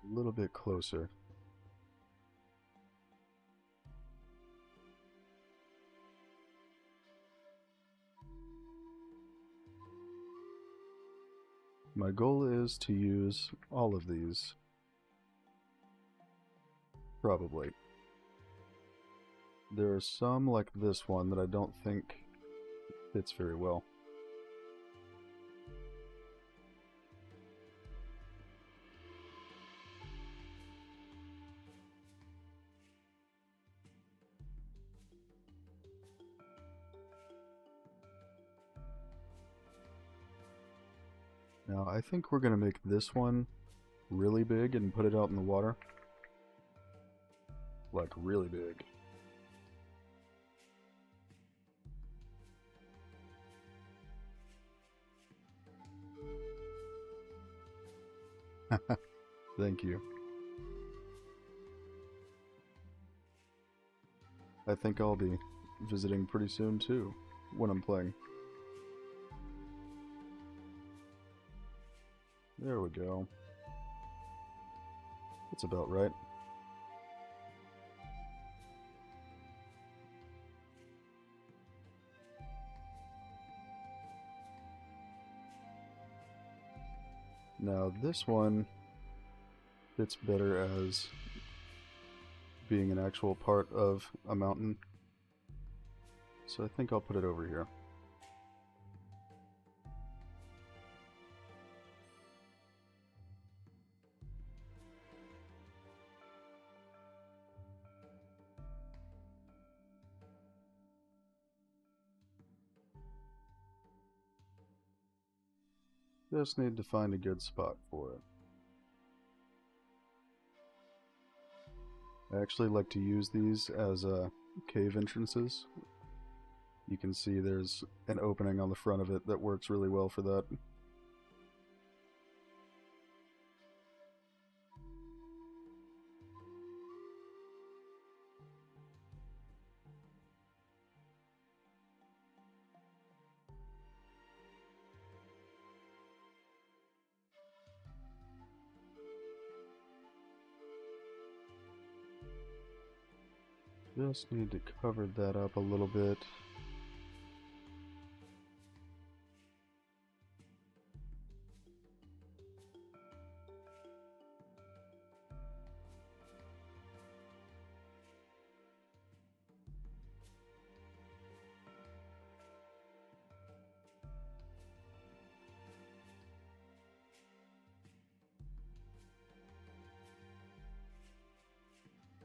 A little bit closer. My goal is to use all of these. Probably. There are some, like this one, that I don't think fits very well. Now, I think we're going to make this one really big and put it out in the water. Like, really big. Thank you. I think I'll be visiting pretty soon too, when I'm playing. There we go. That's about right. Now this one fits better as being an actual part of a mountain, so I think I'll put it over here. Just need to find a good spot for it. I actually like to use these as cave entrances. You can see there's an opening on the front of it that works really well for that. Just need to cover that up a little bit.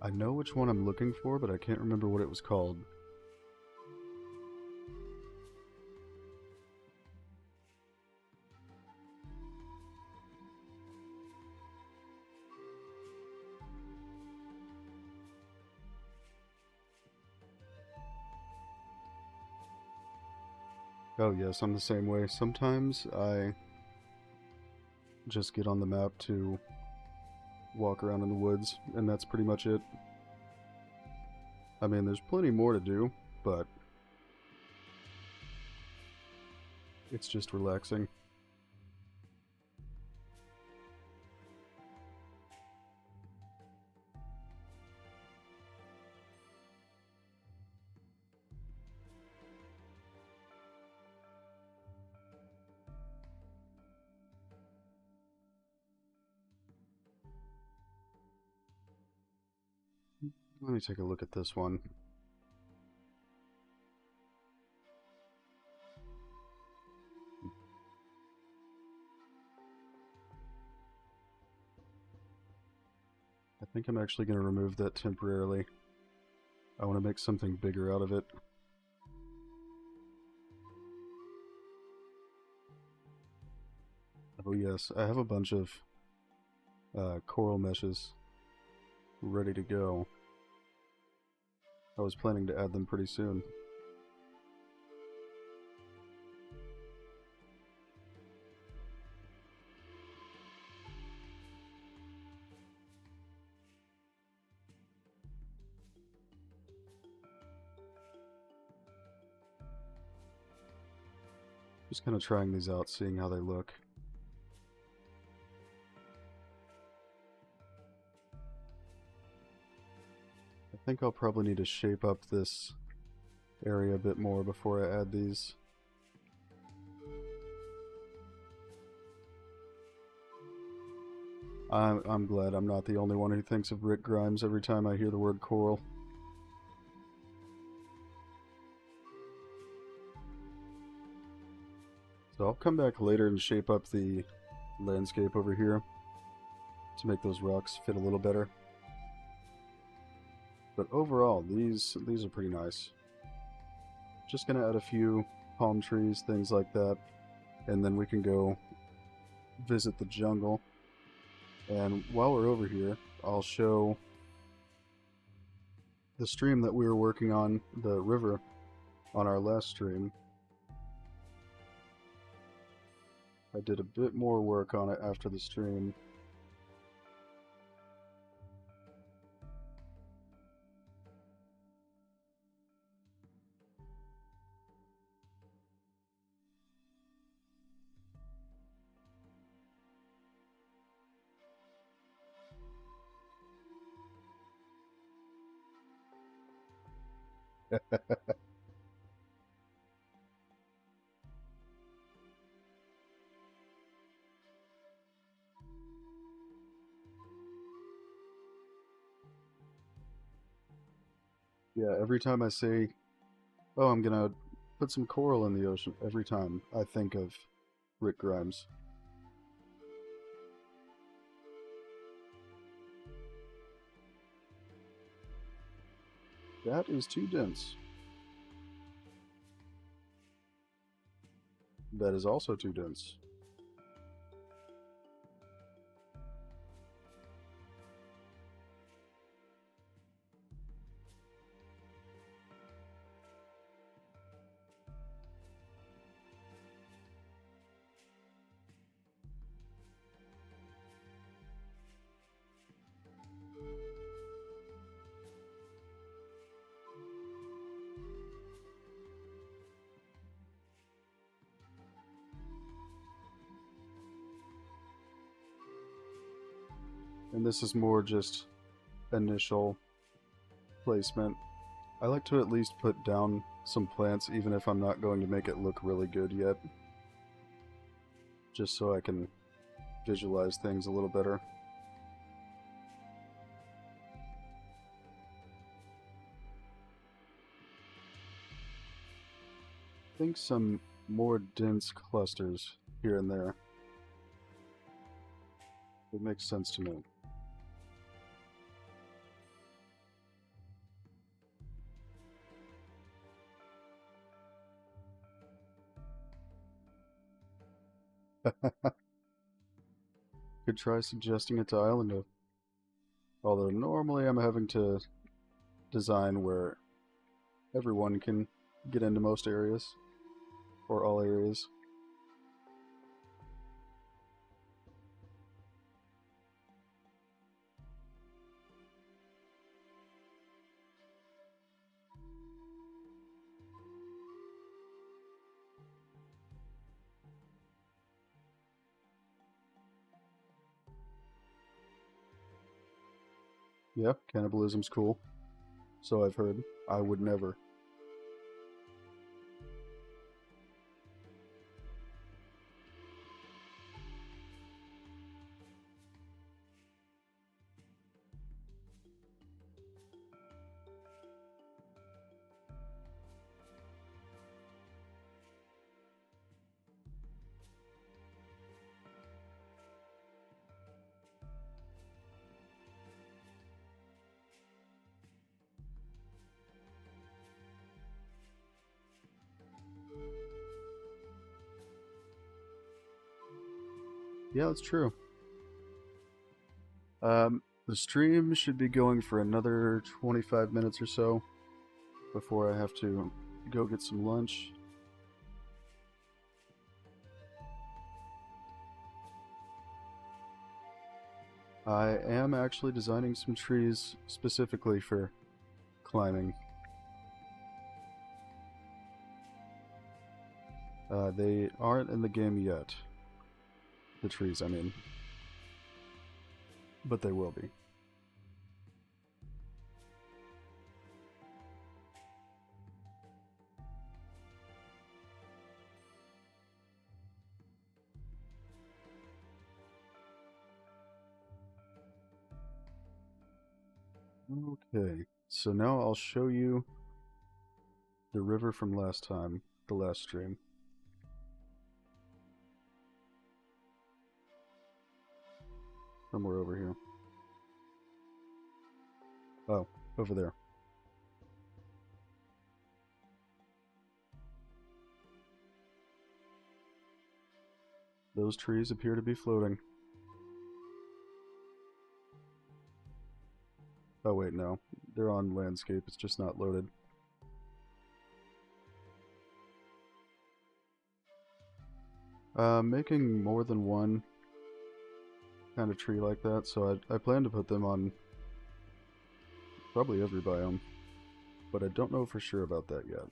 I know which one I'm looking for, but I can't remember what it was called. Oh yes, I'm the same way. Sometimes I just get on the map to walk around in the woods, and that's pretty much it. I mean, there's plenty more to do, but it's just relaxing. Let me take a look at this one. I think I'm actually going to remove that temporarily. I want to make something bigger out of it. Oh yes, I have a bunch of coral meshes ready to go. I was planning to add them pretty soon. Just kind of trying these out, seeing how they look. I think I'll probably need to shape up this area a bit more before I add these. I'm glad I'm not the only one who thinks of Rick Grimes every time I hear the word coral. So I'll come back later and shape up the landscape over here to make those rocks fit a little better. But overall, these are pretty nice. Just gonna add a few palm trees, things like that, and then we can go visit the jungle. And while we're over here, I'll show the stream that we were working on, the river, on our last stream. I did a bit more work on it after the stream. Yeah, every time I say, oh, I'm gonna put some coral in the ocean, every time I think of Rick Grimes. That is too dense. That is also too dense. And this is more just initial placement. I like to at least put down some plants even if I'm not going to make it look really good yet. Just so I can visualize things a little better. I think some more dense clusters here and there. It makes sense to me. Could try suggesting a tile and although normally I'm having to design where everyone can get into most areas or all areas. Yeah, cannibalism's cool. So I've heard. I would never. Yeah, that's true. The stream should be going for another 25 minutes or so before I have to go get some lunch. I am actually designing some trees specifically for climbing. They aren't in the game yet. The trees, I mean. But they will be. Okay, so now I'll show you the river from last time, the last stream. Somewhere over here. Oh, over there. Those trees appear to be floating. Oh wait, no. They're on landscape, it's just not loaded. Making more than one kind of tree like that, so I plan to put them on probably every biome, but I don't know for sure about that yet.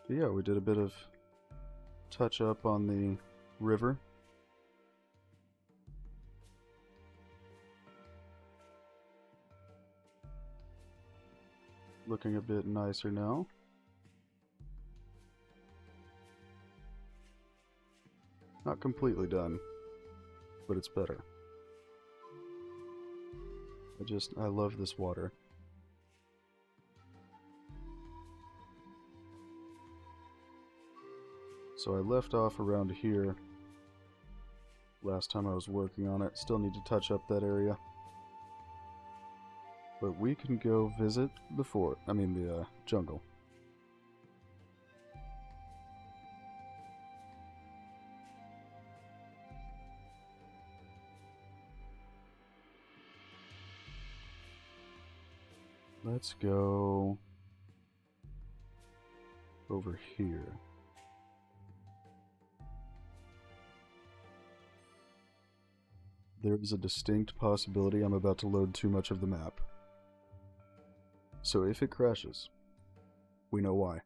But yeah, we did a bit of touch up on the river. Looking a bit nicer now. Not completely done, but it's better. I love this water. So I left off around here last time I was working on it. Still need to touch up that area. But we can go visit the jungle. Let's go over here. There is a distinct possibility I'm about to load too much of the map. So if it crashes, we know why.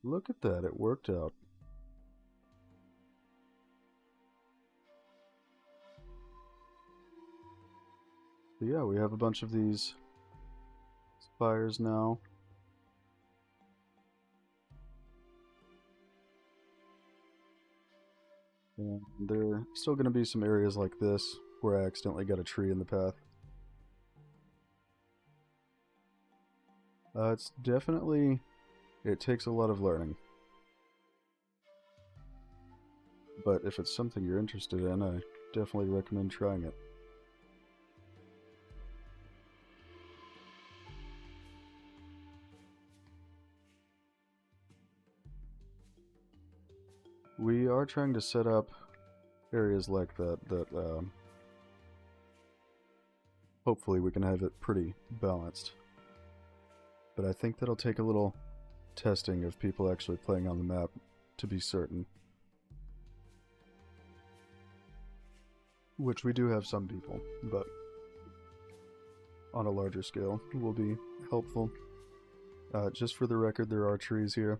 Look at that, it worked out. But yeah, we have a bunch of these spires now. And there are still going to be some areas like this where I accidentally got a tree in the path. It's definitely, it takes a lot of learning. But if it's something you're interested in, I definitely recommend trying it. We are trying to set up areas like that hopefully we can have it pretty balanced. But I think that'll take a little testing of people actually playing on the map to be certain. Which we do have some people, but on a larger scale will be helpful. Just for the record, there are trees here,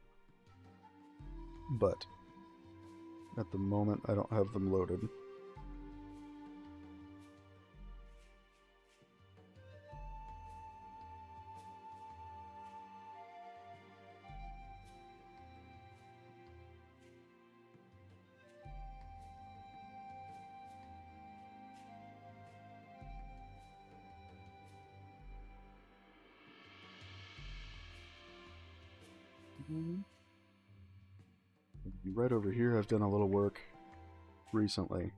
but at the moment I don't have them loaded. Right over here I've done a little work recently.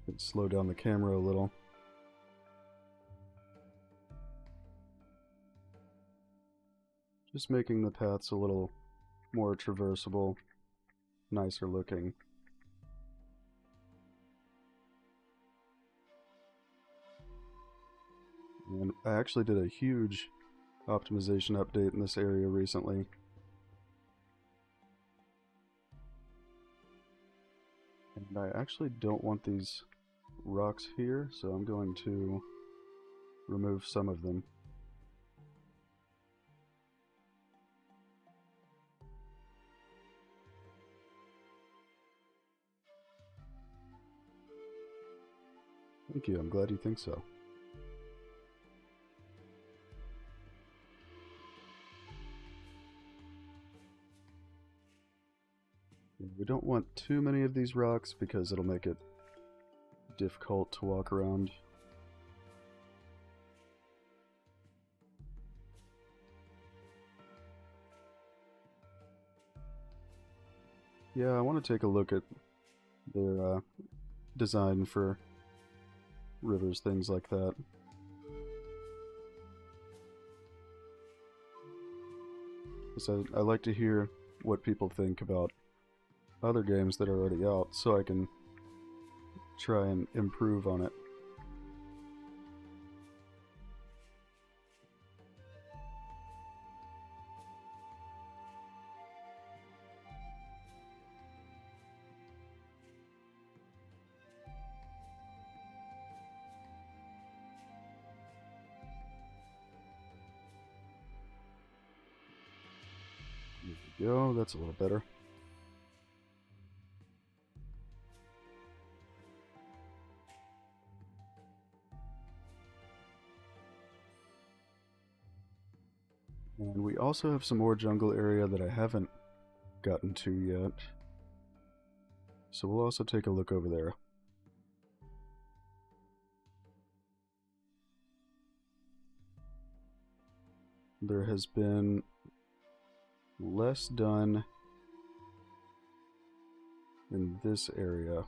Could slow down the camera a little. Just making the paths a little more traversable, nicer looking. And I actually did a huge optimization update in this area recently. And I actually don't want these rocks here, so I'm going to remove some of them. Thank you, I'm glad you think so. We don't want too many of these rocks because it'll make it difficult to walk around. Yeah, I want to take a look at their design for rivers, things like that. So I like to hear what people think about other games that are already out, so I can try and improve on it. There we go, that's a little better. And we also have some more jungle area that I haven't gotten to yet. So we'll also take a look over there. There has been less done in this area.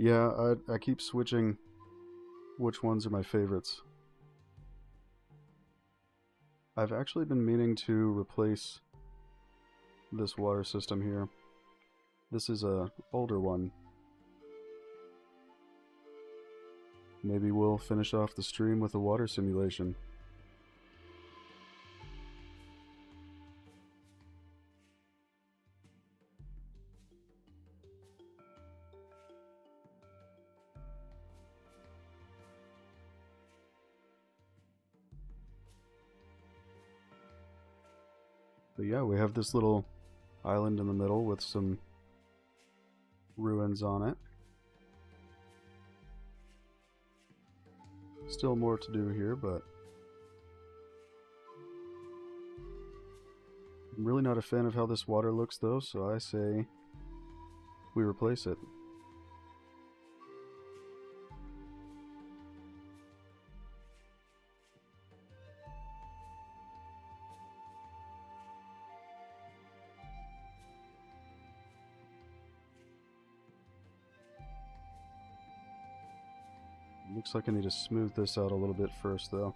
Yeah, I keep switching which ones are my favorites. I've actually been meaning to replace this water system here. This is a older one. Maybe we'll finish off the stream with a water simulation. But yeah, we have this little island in the middle with some ruins on it. Still more to do here, but I'm really not a fan of how this water looks though, so I say we replace it. Looks like I need to smooth this out a little bit first though.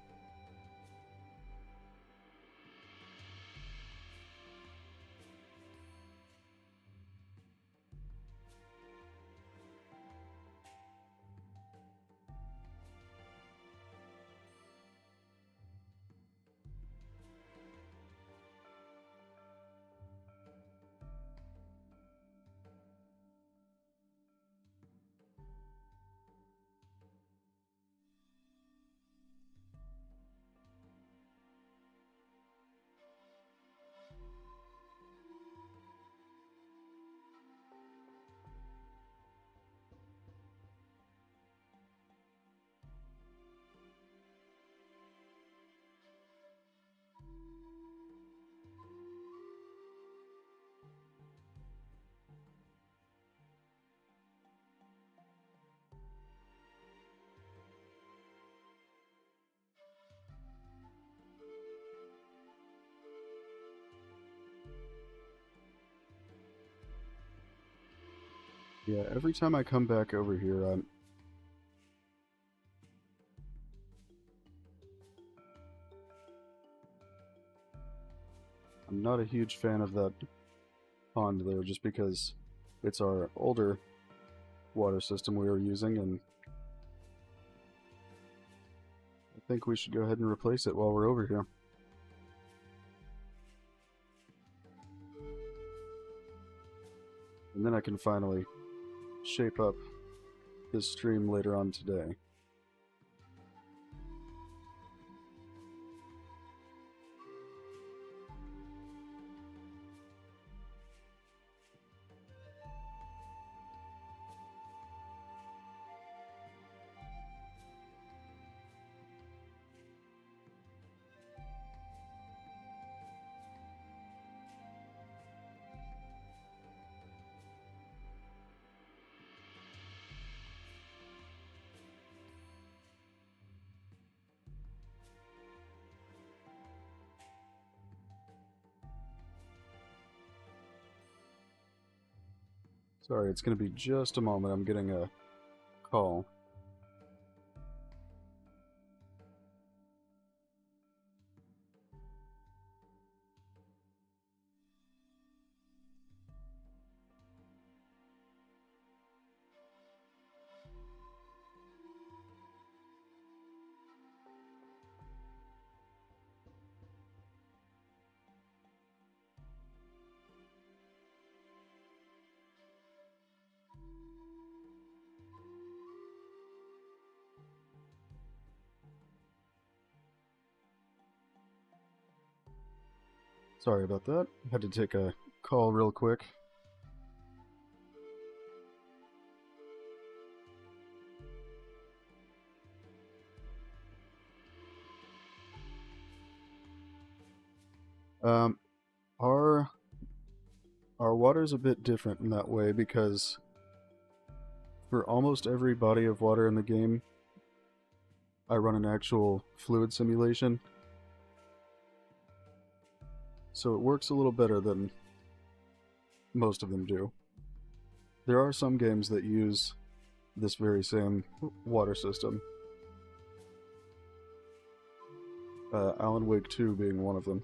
Yeah, every time I come back over here, I'm not a huge fan of that pond there, just because it's our older water system we were using, and I think we should go ahead and replace it while we're over here. And then I can finally shape up this stream later on today. Sorry, it's going to be just a moment. I'm getting a call. Sorry about that. Had to take a call real quick. Um, our water's a bit different in that way because for almost every body of water in the game, I run an actual fluid simulation. So it works a little better than most of them do. There are some games that use this very same water system. Alan Wake 2 being one of them.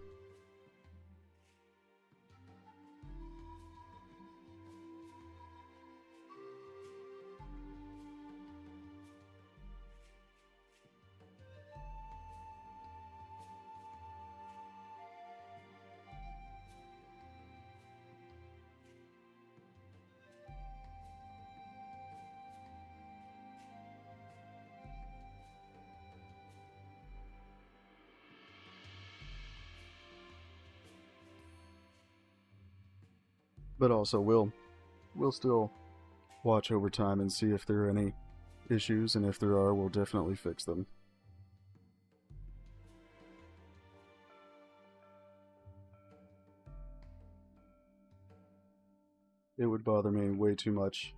But also we'll still watch over time and see if there are any issues, and if there are, we'll definitely fix them. It would bother me way too much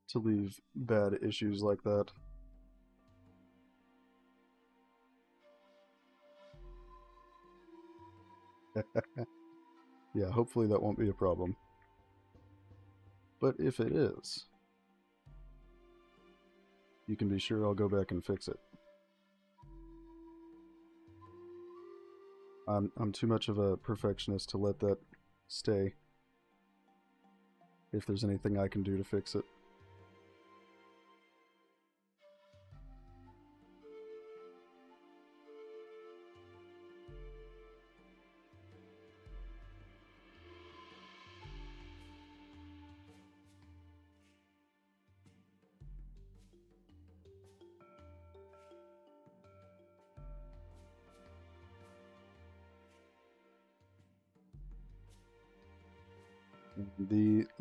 to leave bad issues like that. Yeah, hopefully that won't be a problem. But if it is, you can be sure I'll go back and fix it. I'm too much of a perfectionist to let that stay. If there's anything I can do to fix it.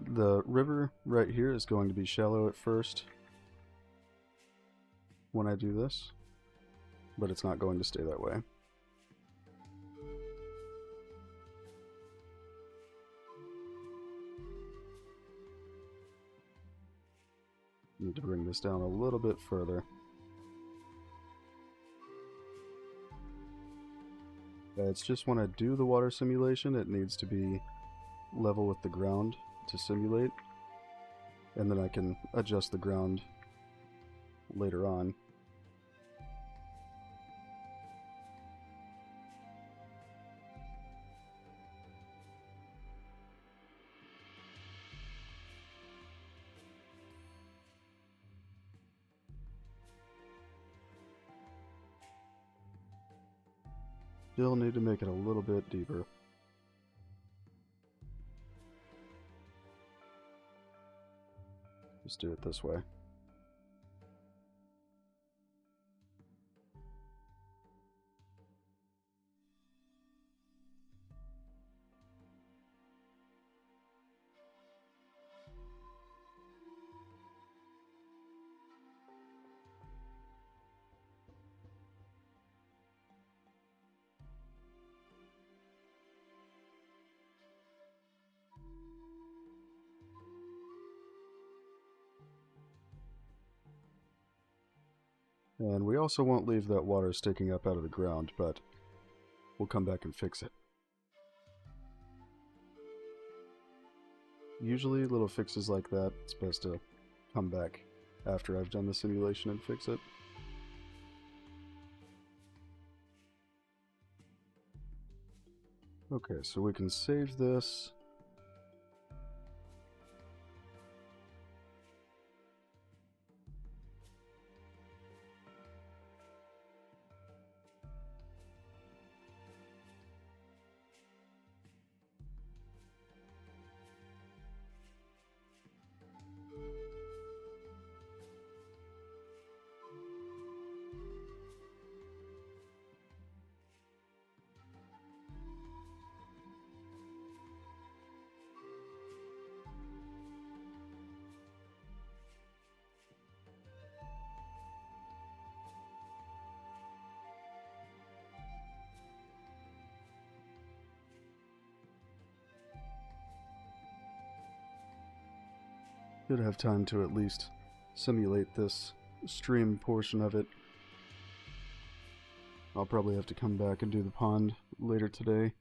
The river right here is going to be shallow at first when I do this, but it's not going to stay that way. Need to bring this down a little bit further. It's just when I do the water simulation, it needs to be level with the ground to simulate, and then I can adjust the ground later on. Still need to make it a little bit deeper. Just do it this way. And we also won't leave that water sticking up out of the ground, but we'll come back and fix it. Usually little fixes like that, it's best to come back after I've done the simulation and fix it. Okay, so we can save this. Should have time to at least simulate this stream portion of it. I'll probably have to come back and do the pond later today.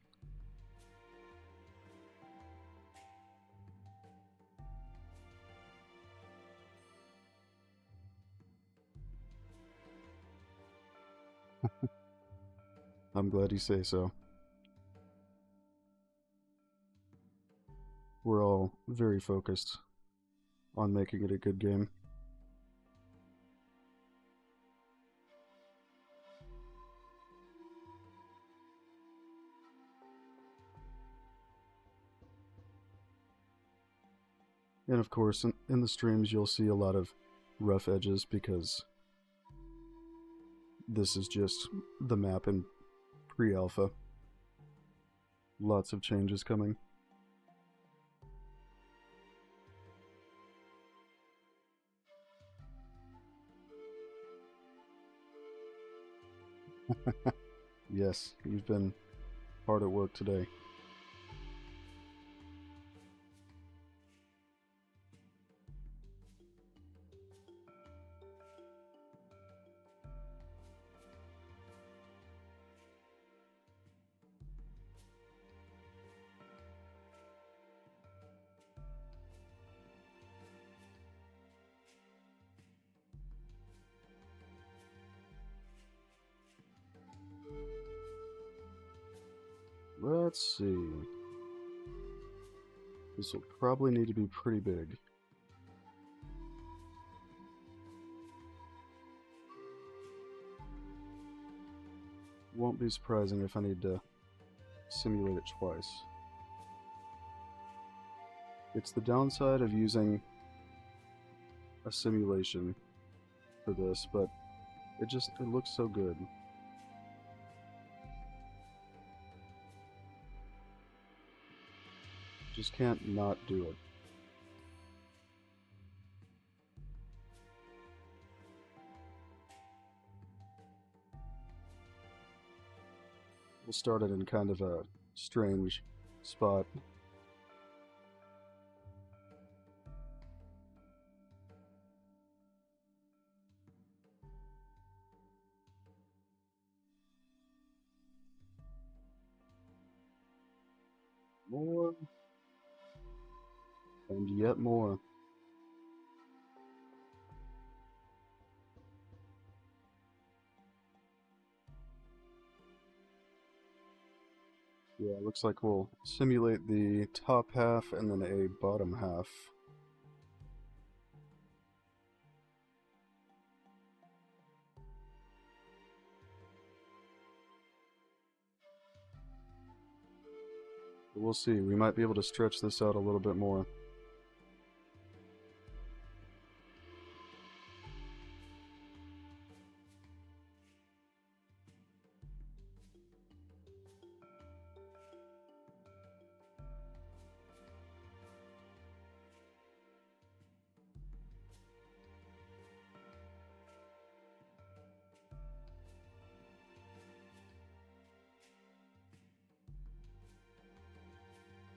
I'm glad you say so. We're all very focused on making it a good game. And of course, in the streams you'll see a lot of rough edges because this is just the map in pre-alpha. Lots of changes coming. Yes, you've been hard at work today. Let's see. This will probably need to be pretty big. Won't be surprising if I need to simulate it twice. It's the downside of using a simulation for this, but it looks so good. Just can't not do it. We'll start it in kind of a strange spot. More. And yet more. Yeah, looks like we'll simulate the top half and then a bottom half. But we'll see, we might be able to stretch this out a little bit more.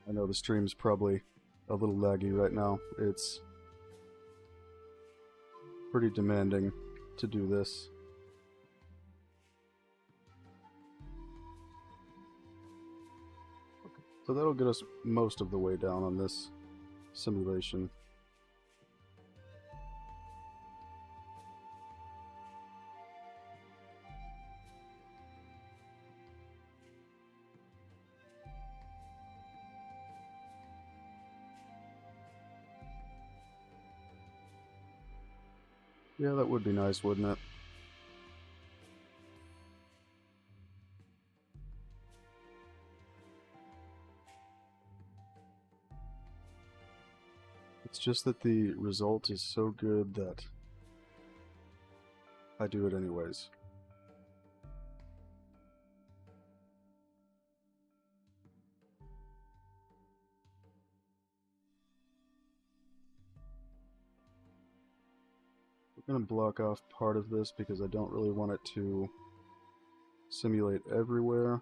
I know the stream's probably a little laggy right now. It's pretty demanding to do this. Okay. So that'll get us most of the way down on this simulation. Yeah, that would be nice, wouldn't it? It's just that the result is so good that I do it anyways. I'm going to block off part of this because I don't really want it to simulate everywhere.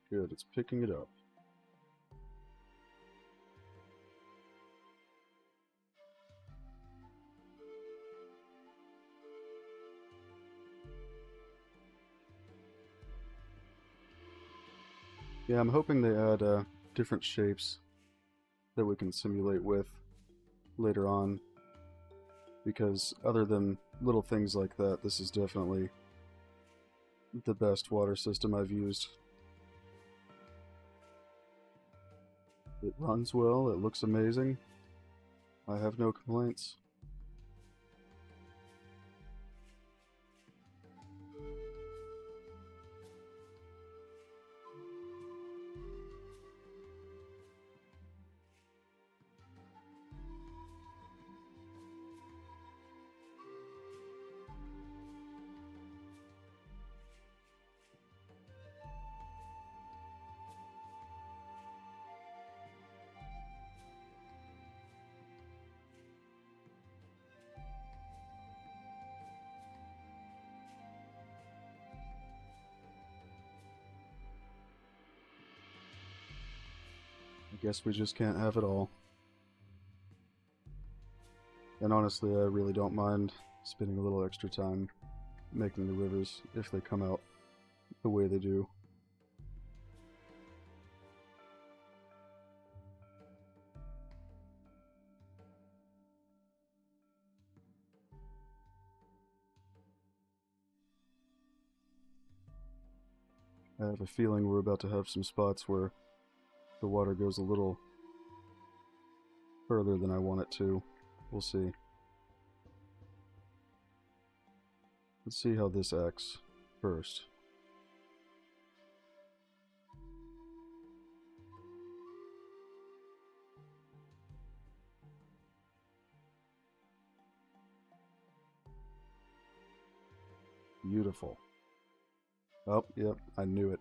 Good, it's picking it up. Yeah, I'm hoping they add different shapes that we can simulate with later on, because other than little things like that, this is definitely the best water system I've used. It runs well, it looks amazing. I have no complaints. Guess we just can't have it all. And honestly, I really don't mind spending a little extra time making the rivers if they come out the way they do. I have a feeling we're about to have some spots where the water goes a little further than I want it to. We'll see. Let's see how this acts first. Beautiful. Oh, yep, I knew it.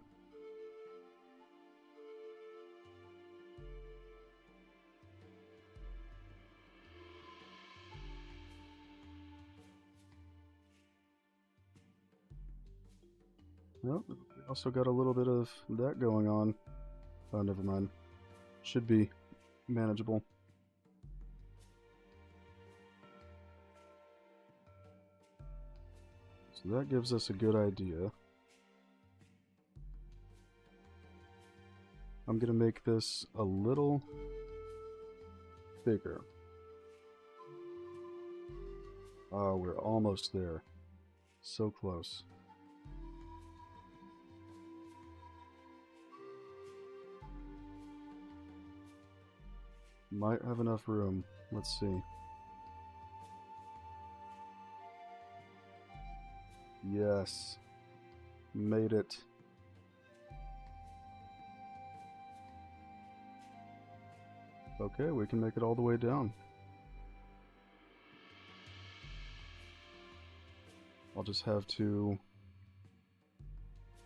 Well, we also got a little bit of that going on. Oh, never mind. Should be manageable. So that gives us a good idea. I'm going to make this a little bigger. Oh, we're almost there. So close. Might have enough room. Let's see. Yes. Made it. Okay, we can make it all the way down. I'll just have to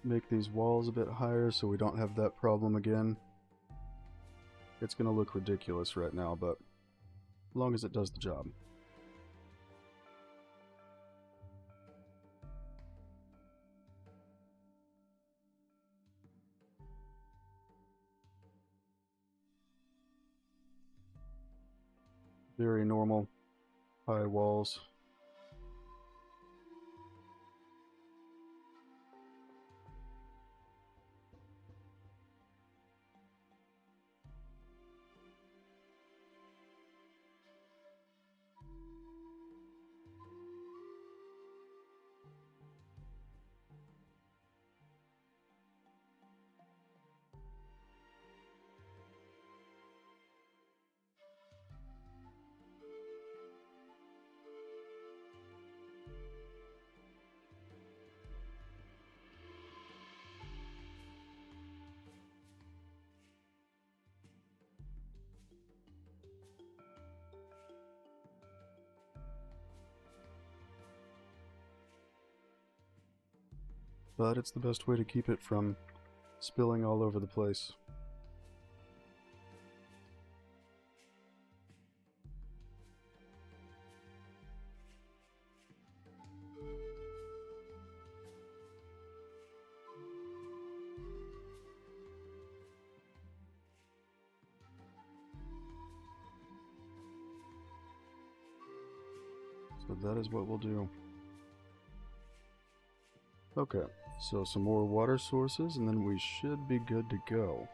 make these walls a bit higher so we don't have that problem again. It's gonna look ridiculous right now, but as long as it does the job. Very normal high walls. But it's the best way to keep it from spilling all over the place. So that is what we'll do. Okay, so some more water sources and then we should be good to go.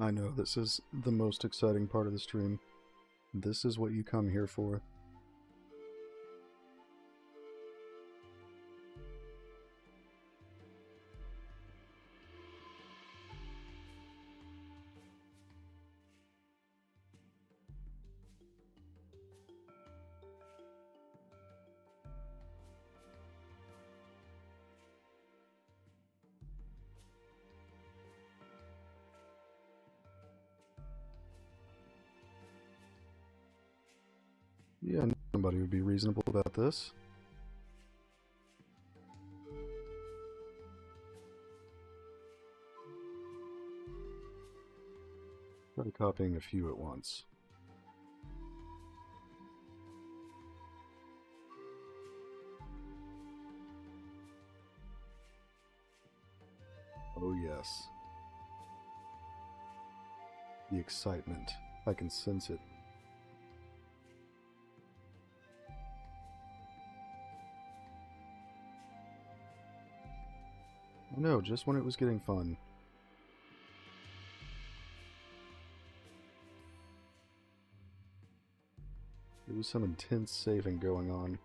I know this is the most exciting part of the stream. This is what you come here for. Yeah, nobody would be reasonable about this. Try copying a few at once. Oh yes. The excitement. I can sense it. I know, just when it was getting fun. There was some intense saving going on.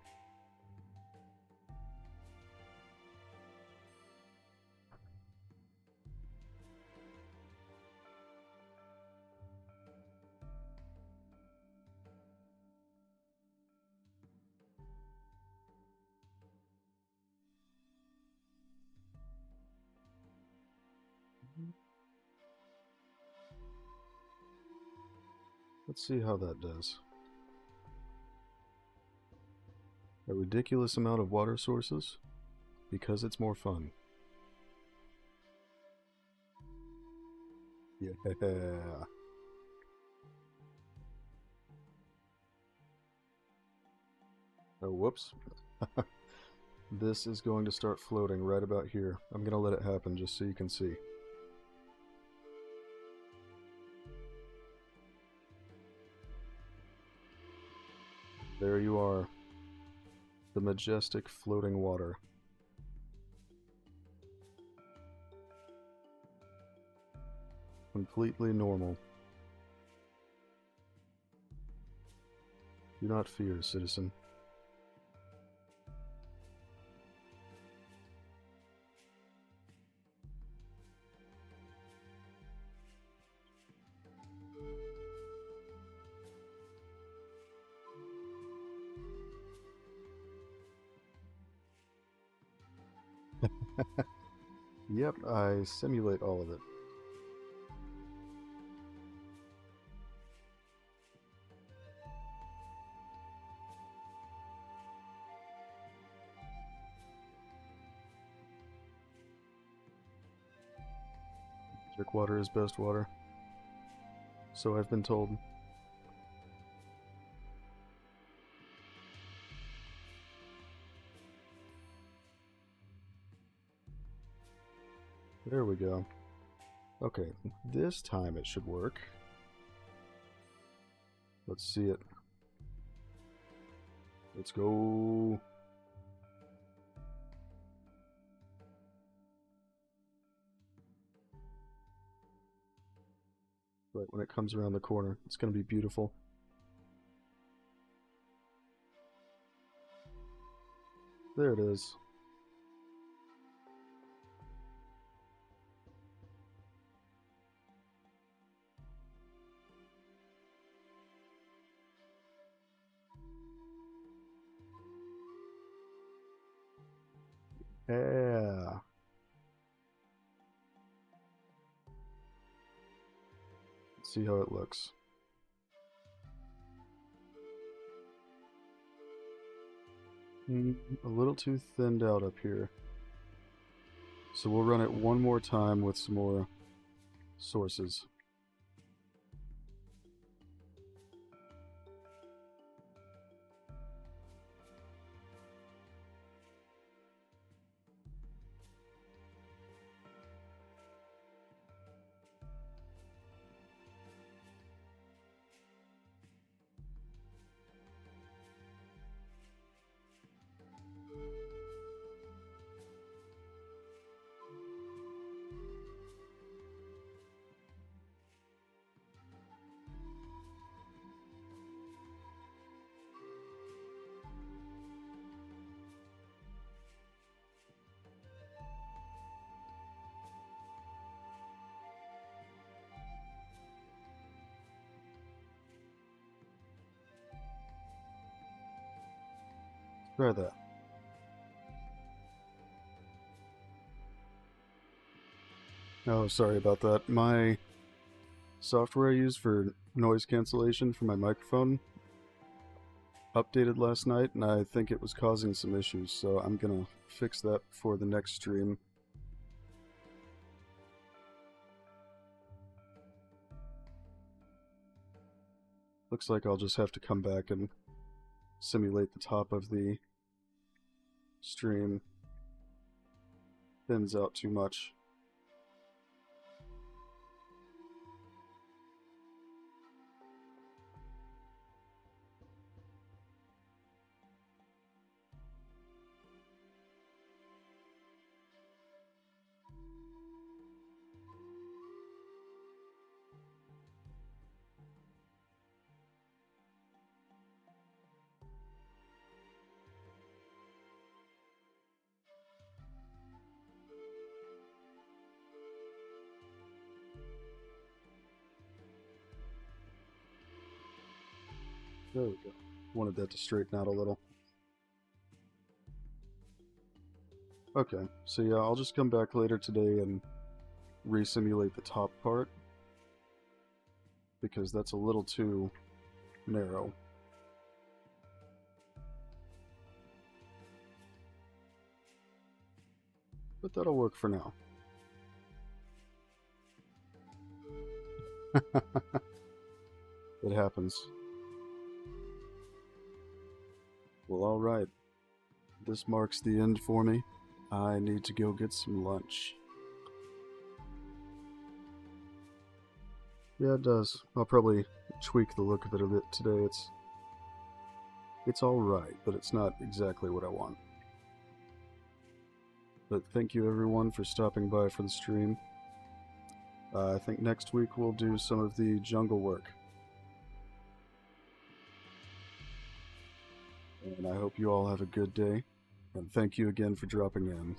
Let's see how that does. A ridiculous amount of water sources, because it's more fun. Yeah. Oh, whoops. This is going to start floating right about here. I'm going to let it happen just so you can see. There you are. The majestic floating water. Completely normal. Do not fear, citizen. Yep, I simulate all of it. Trick water is best water. So I've been told. There we go. Okay, this time it should work. Let's see it. Let's go. Right when it comes around the corner, it's going to be beautiful. There it is. Yeah. Let's see how it looks. A little too thinned out up here. So we'll run it one more time with some more sources. Try that. Oh, sorry about that. My software I use for noise cancellation for my microphone updated last night, and I think it was causing some issues, so I'm gonna fix that before the next stream. Looks like I'll just have to come back and simulate the top of the stream. Thins out too much. There we go. Wanted that to straighten out a little. Okay, so yeah, I'll just come back later today and re-simulate the top part, because that's a little too narrow. But that'll work for now. It happens. Well, alright. This marks the end for me. I need to go get some lunch. Yeah, it does. I'll probably tweak the look of it a bit today. It's alright, but it's not exactly what I want. But thank you everyone for stopping by for the stream. I think next week we'll do some of the jungle work. And I hope you all have a good day. And thank you again for dropping in.